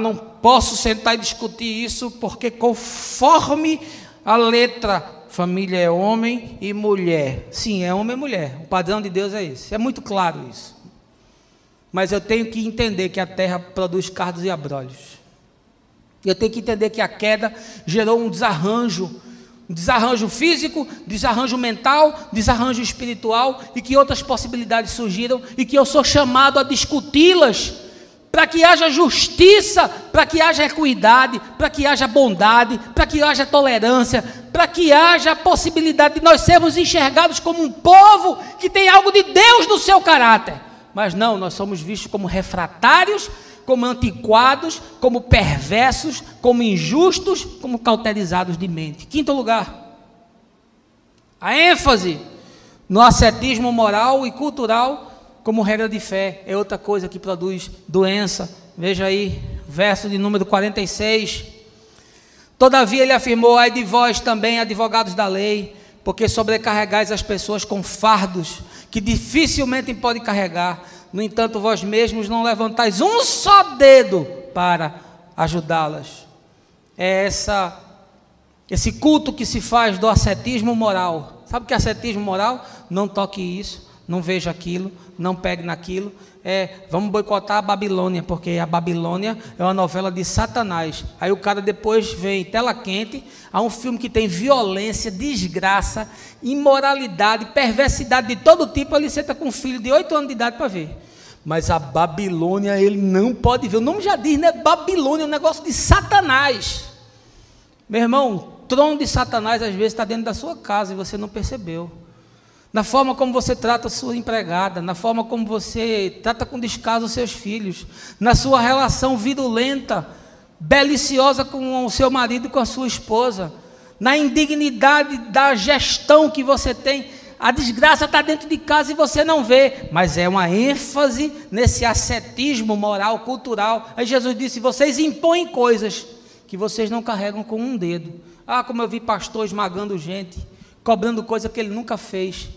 Não posso sentar e discutir isso, porque conforme a letra, família é homem e mulher. Sim, é homem e mulher. O padrão de Deus é esse. É muito claro isso. Mas eu tenho que entender que a terra produz cardos e abrolhos. Eu tenho que entender que a queda gerou um desarranjo físico, desarranjo mental, desarranjo espiritual, e que outras possibilidades surgiram, e que eu sou chamado a discuti-las, para que haja justiça, para que haja equidade, para que haja bondade, para que haja tolerância, para que haja a possibilidade de nós sermos enxergados como um povo que tem algo de Deus no seu caráter. Mas não, nós somos vistos como refratários, como antiquados, como perversos, como injustos, como cauterizados de mente. Quinto lugar, a ênfase no ascetismo moral e cultural como regra de fé, é outra coisa que produz doença. Veja aí, verso de número 46. Todavia ele afirmou: ai de vós também, advogados da lei, porque sobrecarregais as pessoas com fardos que dificilmente podem carregar. No entanto, vós mesmos não levantais um só dedo para ajudá-las. É esse culto que se faz do ascetismo moral. Sabe o que é ascetismo moral? Não toque isso, não veja aquilo, não pegue naquilo. Vamos boicotar a Babilônia, porque a Babilônia é uma novela de Satanás. Aí o cara depois vem, tela quente, há um filme que tem violência, desgraça, imoralidade, perversidade de todo tipo. Ele senta com um filho de 8 anos de idade para ver. Mas a Babilônia ele não pode ver. O nome já diz, né? Babilônia é um negócio de Satanás. Meu irmão, o trono de Satanás às vezes está dentro da sua casa e você não percebeu. Na forma como você trata a sua empregada, na forma como você trata com descaso os seus filhos, na sua relação virulenta, beliciosa com o seu marido e com a sua esposa, na indignidade da gestão que você tem. A desgraça está dentro de casa e você não vê, mas é uma ênfase nesse ascetismo moral, cultural. Aí Jesus disse: vocês impõem coisas que vocês não carregam com um dedo. Como eu vi pastor esmagando gente, cobrando coisa que ele nunca fez.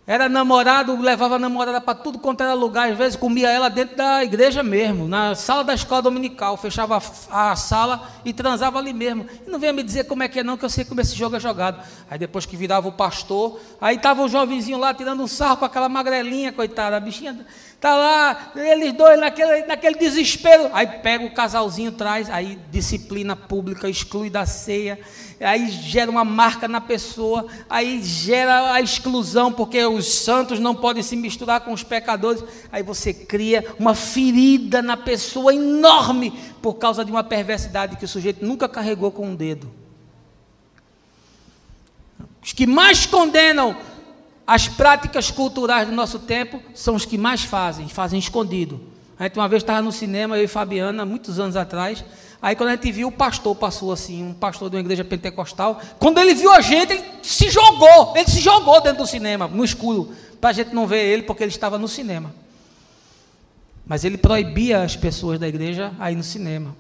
Era namorado, levava a namorada para tudo quanto era lugar, às vezes comia ela dentro da igreja mesmo, na sala da escola dominical, fechava a sala e transava ali mesmo. E não venha me dizer como é que é não, que eu sei como esse jogo é jogado. Aí depois que virava o pastor, aí estava o jovenzinho lá tirando um sarro com aquela magrelinha, coitada, a bichinha está lá, eles dois naquele desespero. Aí pega o casalzinho, traz, aí disciplina pública, exclui da ceia, aí gera uma marca na pessoa, aí gera a exclusão, porque os santos não podem se misturar com os pecadores. Aí você cria uma ferida na pessoa enorme, por causa de uma perversidade que o sujeito nunca carregou com um dedo. Os que mais condenam as práticas culturais do nosso tempo são os que mais fazem escondido. A gente uma vez estava no cinema, eu e Fabiana, muitos anos atrás. Aí quando a gente viu, o pastor passou assim, um pastor de uma igreja pentecostal. Quando ele viu a gente, ele se jogou dentro do cinema, no escuro, para a gente não ver ele, porque ele estava no cinema. Mas ele proibia as pessoas da igreja a ir no cinema.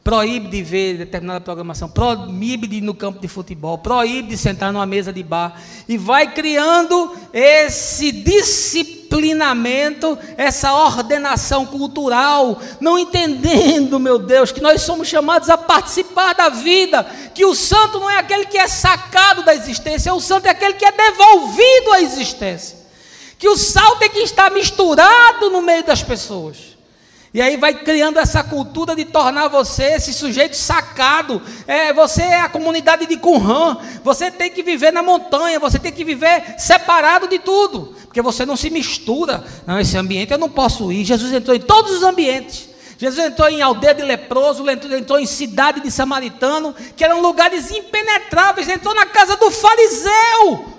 Proíbe de ver determinada programação, proíbe de ir no campo de futebol, proíbe de sentar numa mesa de bar, e vai criando esse disciplinamento, essa ordenação cultural, não entendendo, meu Deus, que nós somos chamados a participar da vida, que o santo não é aquele que é sacado da existência, o santo é aquele que é devolvido à existência, que o sal tem que estar misturado no meio das pessoas. E aí vai criando essa cultura de tornar você esse sujeito sacado. Você é a comunidade de Qumran. Você tem que viver na montanha. Você tem que viver separado de tudo. Porque você não se mistura. Não, esse ambiente eu não posso ir. Jesus entrou em todos os ambientes. Jesus entrou em aldeia de leproso. Entrou em cidade de samaritano, que eram lugares impenetráveis. Entrou na casa do fariseu.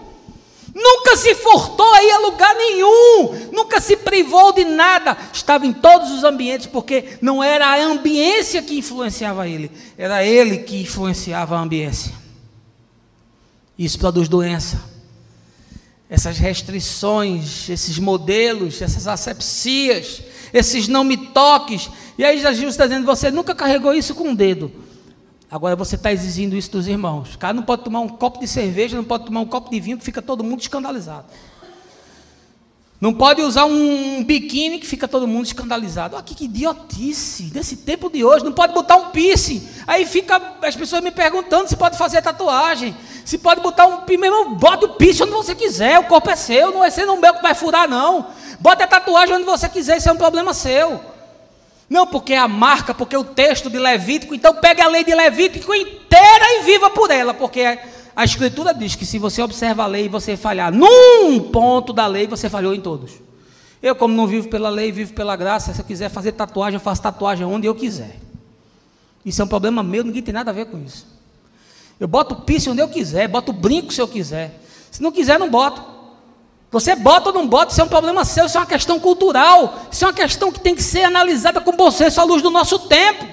Nunca se furtou a ir a lugar nenhum, nunca nunca se privou de nada, estava em todos os ambientes, porque não era a ambiência que influenciava ele, era ele que influenciava a ambiência. Isso produz doença. Essas restrições, esses modelos, essas asepsias, esses não me toques. E aí Jesus está dizendo, você nunca carregou isso com o dedo. Agora você está exigindo isso dos irmãos. O cara não pode tomar um copo de cerveja, não pode tomar um copo de vinho, que fica todo mundo escandalizado. Não pode usar um biquíni, que fica todo mundo escandalizado. Olha que idiotice, nesse tempo de hoje. Não pode botar um piercing. Aí fica as pessoas me perguntando se pode fazer tatuagem, se pode botar um... Primeiro, bota o piercing onde você quiser, o corpo é seu, não é ser no meu que vai furar, não. Bota a tatuagem onde você quiser, isso é um problema seu. Não porque é a marca, porque é o texto de Levítico, então pegue a lei de Levítico inteira e viva por ela, porque a Escritura diz que se você observa a lei e você falhar num ponto da lei, você falhou em todos. Eu, como não vivo pela lei, vivo pela graça, se eu quiser fazer tatuagem, eu faço tatuagem onde eu quiser. Isso é um problema meu, ninguém tem nada a ver com isso. Eu boto o piercing onde eu quiser, boto o brinco se eu quiser. Se não quiser, não boto. Você bota ou não bota, isso é um problema seu, isso é uma questão cultural, isso é uma questão que tem que ser analisada com bom senso à luz do nosso tempo.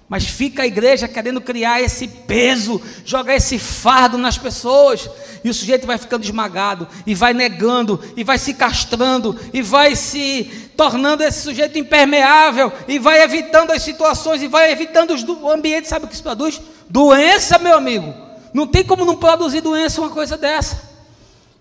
Mas fica a igreja querendo criar esse peso, jogar esse fardo nas pessoas, e o sujeito vai ficando esmagado, e vai negando, e vai se castrando, e vai se tornando esse sujeito impermeável, e vai evitando as situações, e vai evitando o ambiente. Sabe o que isso produz? Doença, meu amigo. Não tem como não produzir doença uma coisa dessa.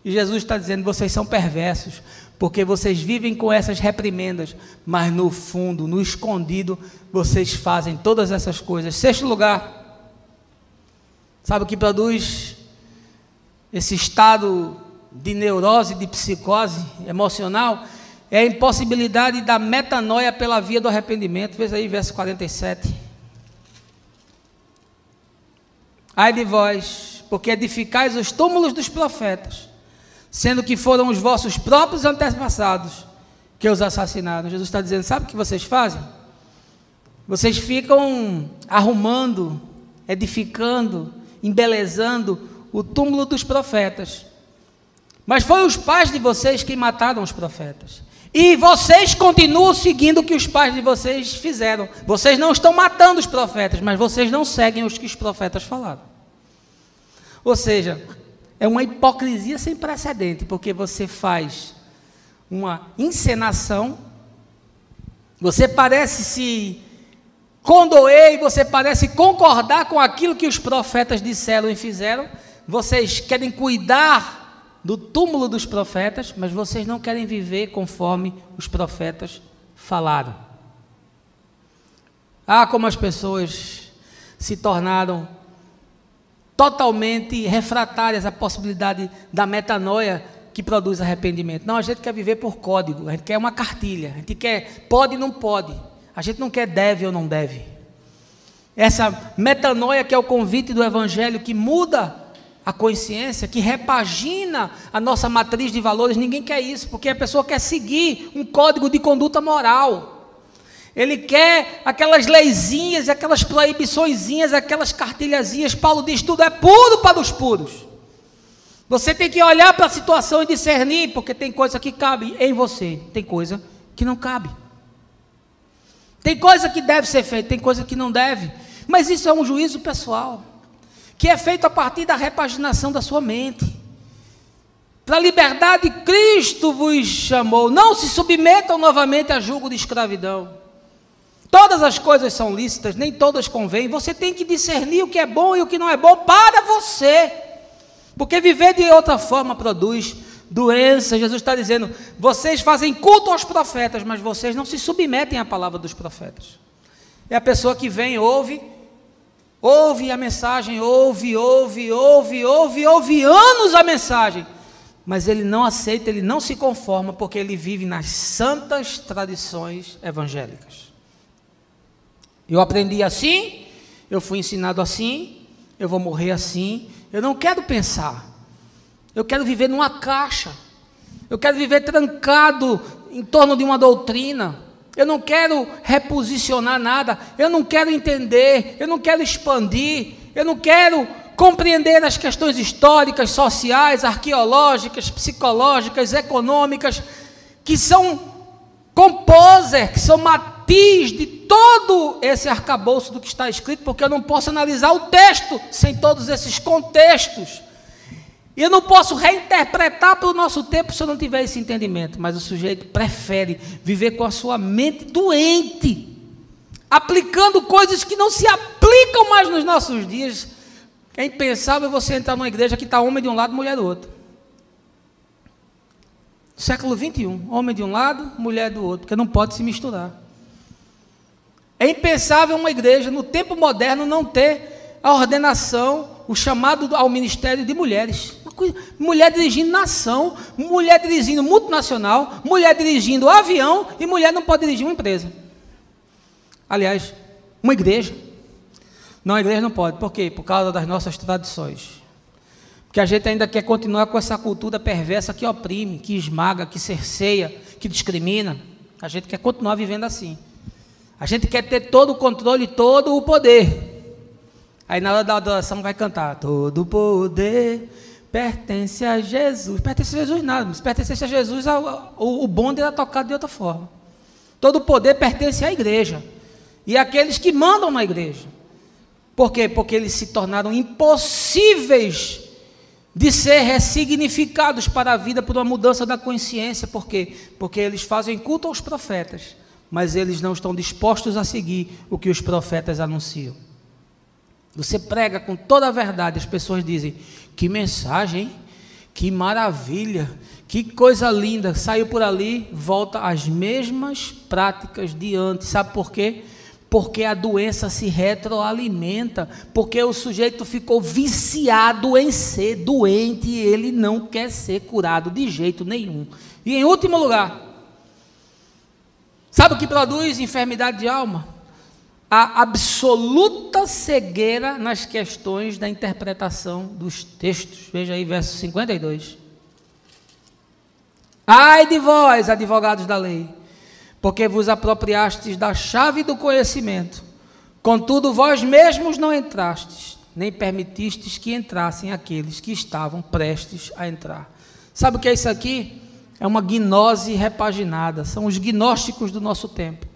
E Jesus está dizendo, vocês são perversos, porque vocês vivem com essas reprimendas, mas no fundo, no escondido, vocês fazem todas essas coisas. Sexto lugar, sabe o que produz esse estado de neurose, de psicose emocional? É a impossibilidade da metanoia pela via do arrependimento. Veja aí, verso 47. Ai de vós, porque edificais os túmulos dos profetas, sendo que foram os vossos próprios antepassados que os assassinaram. Jesus está dizendo, sabe o que vocês fazem? Vocês ficam arrumando, edificando, embelezando o túmulo dos profetas. Mas foi os pais de vocês que mataram os profetas. E vocês continuam seguindo o que os pais de vocês fizeram. Vocês não estão matando os profetas, mas vocês não seguem os que os profetas falaram. Ou seja, é uma hipocrisia sem precedente, porque você faz uma encenação, você parece se condoer e você parece concordar com aquilo que os profetas disseram e fizeram. Vocês querem cuidar do túmulo dos profetas, mas vocês não querem viver conforme os profetas falaram. Ah, como as pessoas se tornaram totalmente refratárias à possibilidade da metanoia que produz arrependimento. Não, a gente quer viver por código, a gente quer uma cartilha, a gente quer pode e não pode, a gente não quer deve ou não deve. Essa metanoia que é o convite do Evangelho, que muda a consciência, que repagina a nossa matriz de valores, ninguém quer isso, porque a pessoa quer seguir um código de conduta moral. Ele quer aquelas leizinhas, aquelas proibiçõezinhas, aquelas cartilhazinhas. Paulo diz, tudo é puro para os puros. Você tem que olhar para a situação e discernir, porque tem coisa que cabe em você, tem coisa que não cabe. Tem coisa que deve ser feita, tem coisa que não deve. Mas isso é um juízo pessoal, que é feito a partir da repaginação da sua mente. Para a liberdade Cristo vos chamou, não se submetam novamente a julgo de escravidão. Todas as coisas são lícitas, nem todas convêm. Você tem que discernir o que é bom e o que não é bom para você, porque viver de outra forma produz doença. Jesus está dizendo, vocês fazem culto aos profetas, mas vocês não se submetem à palavra dos profetas. É a pessoa que vem, ouve a mensagem, ouve anos a mensagem, mas ele não aceita, ele não se conforma, porque ele vive nas santas tradições evangélicas. Eu aprendi assim, eu fui ensinado assim, eu vou morrer assim. Eu não quero pensar, eu quero viver numa caixa, eu quero viver trancado em torno de uma doutrina. Eu não quero reposicionar nada, eu não quero entender, eu não quero expandir, eu não quero compreender as questões históricas, sociais, arqueológicas, psicológicas, econômicas. que são composer, que são matiz de todo esse arcabouço do que está escrito, porque eu não posso analisar o texto sem todos esses contextos. E eu não posso reinterpretar para o nosso tempo se eu não tiver esse entendimento. Mas o sujeito prefere viver com a sua mente doente, aplicando coisas que não se aplicam mais nos nossos dias. É impensável você entrar numa igreja que está homem de um lado, mulher do outro. Século 21, homem de um lado, mulher do outro, porque não pode se misturar. É impensável uma igreja, no tempo moderno, não ter a ordenação, o chamado ao ministério de mulheres. Mulher dirigindo nação, mulher dirigindo multinacional, mulher dirigindo avião, e mulher não pode dirigir uma empresa. Aliás, uma igreja. Não, a igreja não pode. Por quê? Por causa das nossas tradições. Porque a gente ainda quer continuar com essa cultura perversa que oprime, que esmaga, que cerceia, que discrimina. A gente quer continuar vivendo assim. A gente quer ter todo o controle, todo o poder. Aí na hora da adoração vai cantar: todo o poder pertence a Jesus. Pertence a Jesus nada, mas pertence a Jesus, o bonde era tocado de outra forma. Todo o poder pertence à igreja. E àqueles que mandam na igreja. Por quê? Porque eles se tornaram impossíveis de ser ressignificados para a vida por uma mudança da consciência. Por quê? Porque eles fazem culto aos profetas, mas eles não estão dispostos a seguir o que os profetas anunciam. Você prega com toda a verdade, as pessoas dizem: que mensagem, hein? Que maravilha, que coisa linda. Saiu por ali, volta às mesmas práticas de antes. Sabe por quê? Porque a doença se retroalimenta, porque o sujeito ficou viciado em ser doente e ele não quer ser curado de jeito nenhum. E em último lugar, sabe o que produz enfermidade de alma? A absoluta cegueira nas questões da interpretação dos textos. Veja aí, verso 52. Ai de vós, advogados da lei, porque vos apropriastes da chave do conhecimento, contudo vós mesmos não entrastes, nem permitistes que entrassem aqueles que estavam prestes a entrar. Sabe o que é isso aqui? É uma gnose repaginada, são os gnósticos do nosso tempo,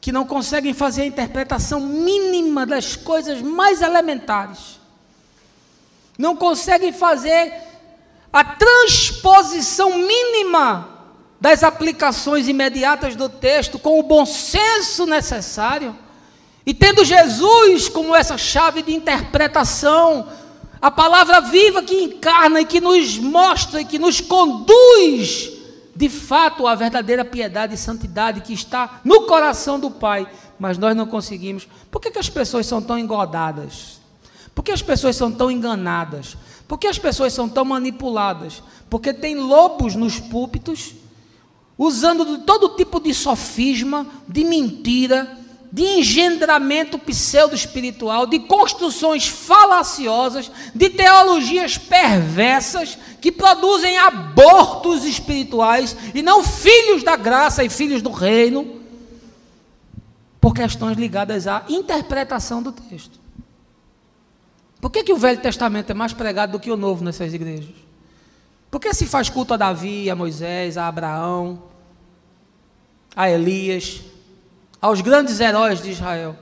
que não conseguem fazer a interpretação mínima das coisas mais elementares, não conseguem fazer a transposição mínima das aplicações imediatas do texto com o bom senso necessário, e tendo Jesus como essa chave de interpretação, a palavra viva que encarna e que nos mostra e que nos conduz de fato à verdadeira piedade e santidade que está no coração do Pai, mas nós não conseguimos. Por que as pessoas são tão engodadas? Por que as pessoas são tão enganadas? Por que as pessoas são tão manipuladas? Porque tem lobos nos púlpitos, usando de todo tipo de sofisma, de mentira, de engendramento pseudo-espiritual, de construções falaciosas, de teologias perversas, que produzem abortos espirituais, e não filhos da graça e filhos do reino, por questões ligadas à interpretação do texto. Por que o Velho Testamento é mais pregado do que o Novo nessas igrejas? Por que se faz culto a Davi, a Moisés, a Abraão, a Elias, aos grandes heróis de Israel?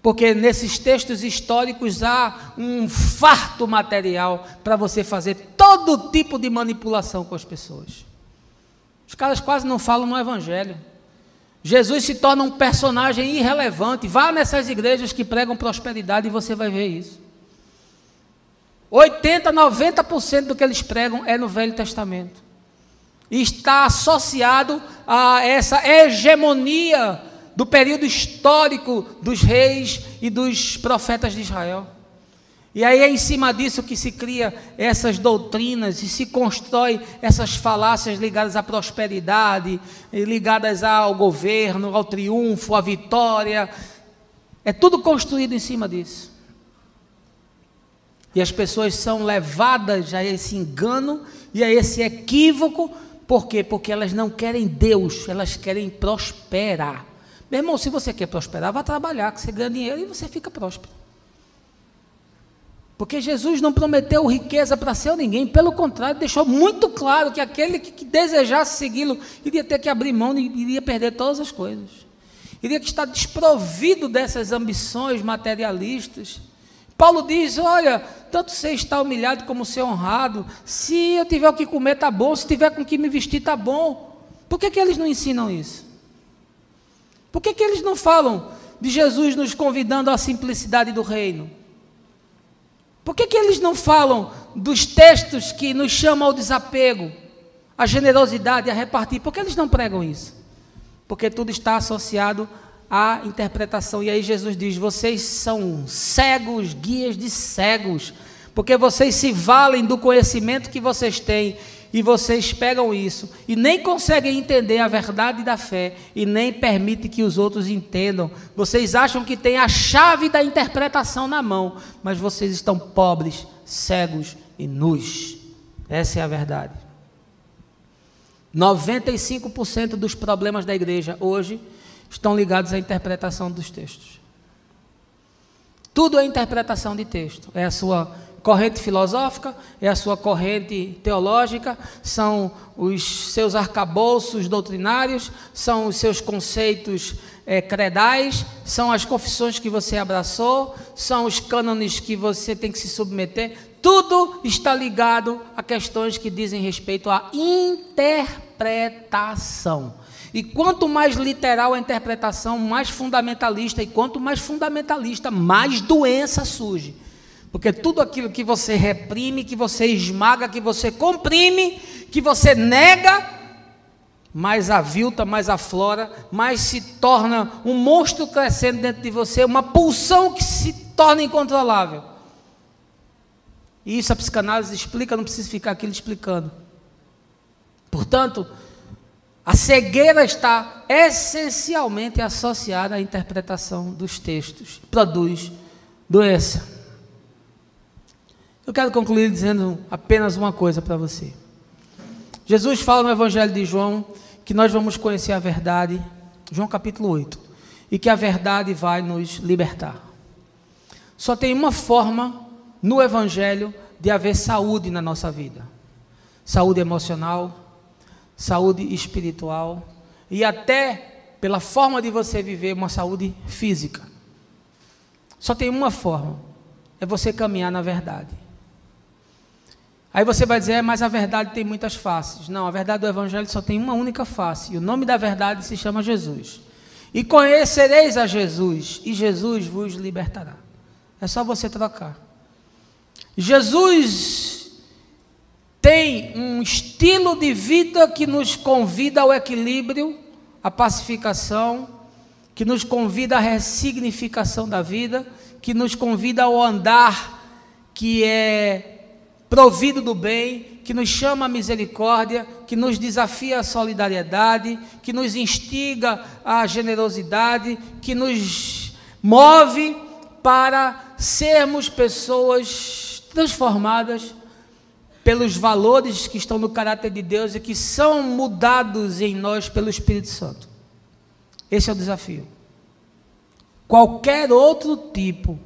Porque nesses textos históricos há um farto material para você fazer todo tipo de manipulação com as pessoas. Os caras quase não falam no Evangelho. Jesus se torna um personagem irrelevante. Vá nessas igrejas que pregam prosperidade e você vai ver isso. 80%, 90% do que eles pregam é no Velho Testamento. E está associado a essa hegemonia do período histórico dos reis e dos profetas de Israel. E aí é em cima disso que se cria essas doutrinas e se constrói essas falácias ligadas à prosperidade, ligadas ao governo, ao triunfo, à vitória. É tudo construído em cima disso. E as pessoas são levadas a esse engano e a esse equívoco. Por quê? Porque elas não querem Deus, elas querem prosperar. Meu irmão, se você quer prosperar, vá trabalhar, que você ganha dinheiro e você fica próspero. Porque Jesus não prometeu riqueza para seu ninguém, pelo contrário, deixou muito claro que aquele que desejasse segui-lo iria ter que abrir mão e iria perder todas as coisas. Iria estar desprovido dessas ambições materialistas. Paulo diz, olha, tanto você está humilhado como ser honrado, se eu tiver o que comer está bom, se tiver com o que me vestir está bom. Por que eles não ensinam isso? Por que eles não falam de Jesus nos convidando à simplicidade do reino? Por que eles não falam dos textos que nos chamam ao desapego, à generosidade, a repartir? Por que eles não pregam isso? Porque tudo está associado à interpretação. E aí Jesus diz, vocês são cegos, guias de cegos, porque vocês se valem do conhecimento que vocês têm, e vocês pegam isso, e nem conseguem entender a verdade da fé, e nem permitem que os outros entendam. Vocês acham que têm a chave da interpretação na mão, mas vocês estão pobres, cegos e nus. Essa é a verdade. 95% dos problemas da igreja hoje estão ligados à interpretação dos textos. Tudo é interpretação de texto. É a sua corrente filosófica, é a sua corrente teológica, são os seus arcabouços doutrinários, são os seus conceitos credais, são as confissões que você abraçou, são os cânones que você tem que se submeter. Tudo está ligado a questões que dizem respeito à interpretação. E quanto mais literal a interpretação, mais fundamentalista, e quanto mais fundamentalista, mais doença surge. Porque tudo aquilo que você reprime, que você esmaga, que você comprime, que você nega, mais avilta, mais aflora, mais se torna um monstro crescendo dentro de você, uma pulsão que se torna incontrolável. E isso a psicanálise explica, não preciso ficar aqui explicando. Portanto, a cegueira está essencialmente associada à interpretação dos textos. Produz doença. Eu quero concluir dizendo apenas uma coisa para você. Jesus fala no Evangelho de João que nós vamos conhecer a verdade, João capítulo 8, e que a verdade vai nos libertar. Só tem uma forma no Evangelho de haver saúde na nossa vida: saúde emocional, saúde espiritual e até, pela forma de você viver, uma saúde física. Só tem uma forma, é você caminhar na verdade. Aí você vai dizer, mas a verdade tem muitas faces. Não, a verdade do Evangelho só tem uma única face, e o nome da verdade se chama Jesus. E conhecereis a Jesus, e Jesus vos libertará. É só você trocar. Jesus tem um estilo de vida que nos convida ao equilíbrio, à pacificação, que nos convida à ressignificação da vida, que nos convida ao andar que é provido do bem, que nos chama à misericórdia, que nos desafia à solidariedade, que nos instiga à generosidade, que nos move para sermos pessoas transformadas pelos valores que estão no caráter de Deus e que são mudados em nós pelo Espírito Santo. Esse é o desafio. Qualquer outro tipo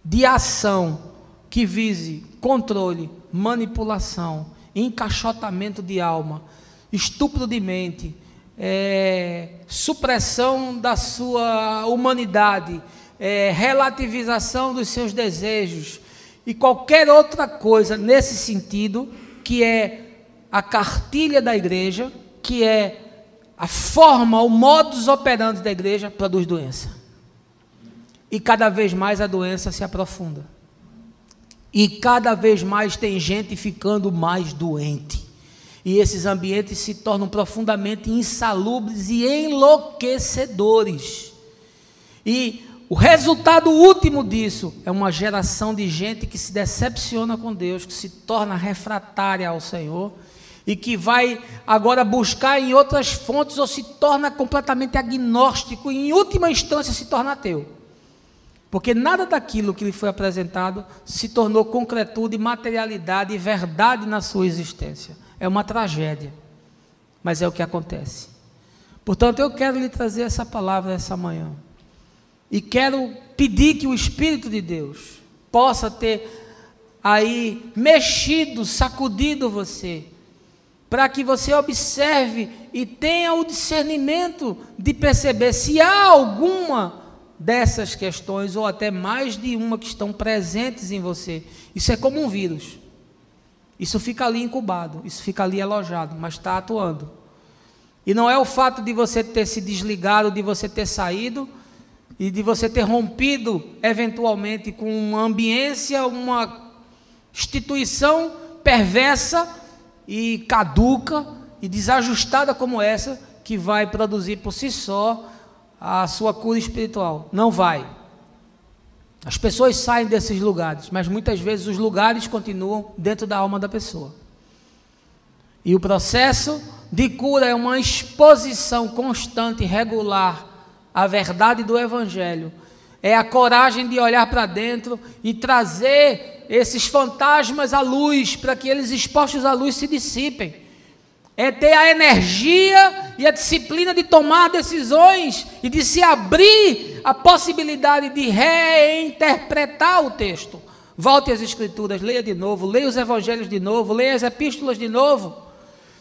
de ação que vise controle, manipulação, encaixotamento de alma, estupro de mente, supressão da sua humanidade, relativização dos seus desejos e qualquer outra coisa nesse sentido, que é a cartilha da igreja, que é a forma, o modus operandi da igreja, produz doença. E cada vez mais a doença se aprofunda. E cada vez mais tem gente ficando mais doente. E esses ambientes se tornam profundamente insalubres e enlouquecedores. E o resultado último disso é uma geração de gente que se decepciona com Deus, que se torna refratária ao Senhor e que vai agora buscar em outras fontes ou se torna completamente agnóstico e, em última instância, se torna ateu. Porque nada daquilo que lhe foi apresentado se tornou concretude, materialidade e verdade na sua existência. É uma tragédia, mas é o que acontece. Portanto, eu quero lhe trazer essa palavra essa manhã. E quero pedir que o Espírito de Deus possa ter aí mexido, sacudido você, para que você observe e tenha o discernimento de perceber se há alguma dessas questões, ou até mais de uma, que estão presentes em você. Isso é como um vírus, isso fica ali incubado, isso fica ali alojado, mas está atuando. E não é o fato de você ter se desligado, de você ter saído, e de você ter rompido, eventualmente, com uma ambiência, uma instituição perversa e caduca e desajustada como essa, que vai produzir por si só a sua cura espiritual. Não vai. As pessoas saem desses lugares, mas muitas vezes os lugares continuam dentro da alma da pessoa. E o processo de cura é uma exposição constante e regular à verdade do Evangelho. É a coragem de olhar para dentro e trazer esses fantasmas à luz, para que eles, expostos à luz, se dissipem. É ter a energia e a disciplina de tomar decisões e de se abrir a possibilidade de reinterpretar o texto. Volte às Escrituras, leia de novo, leia os Evangelhos de novo, leia as Epístolas de novo.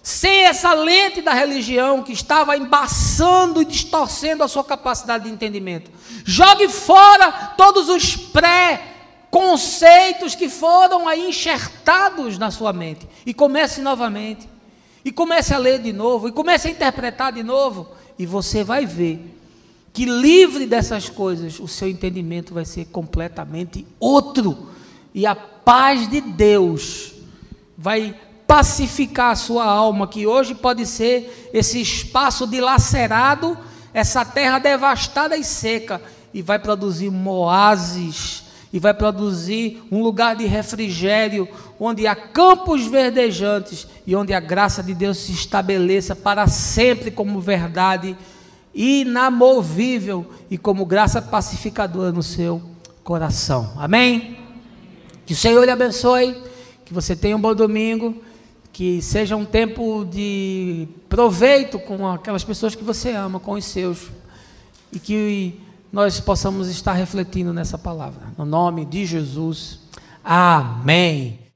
Sem essa lente da religião que estava embaçando e distorcendo a sua capacidade de entendimento. Jogue fora todos os pré-conceitos que foram aí enxertados na sua mente. E comece novamente. E comece a ler de novo. E comece a interpretar de novo. E você vai ver que, livre dessas coisas, o seu entendimento vai ser completamente outro. E a paz de Deus vai pacificar a sua alma, que hoje pode ser esse espaço dilacerado, essa terra devastada e seca, e vai produzir um oásis, e vai produzir um lugar de refrigério, onde há campos verdejantes, e onde a graça de Deus se estabeleça para sempre como verdade inamovível, e como graça pacificadora no seu coração. Amém? Que o Senhor lhe abençoe, que você tenha um bom domingo, que seja um tempo de proveito com aquelas pessoas que você ama, com os seus, e que nós possamos estar refletindo nessa palavra. No nome de Jesus, amém.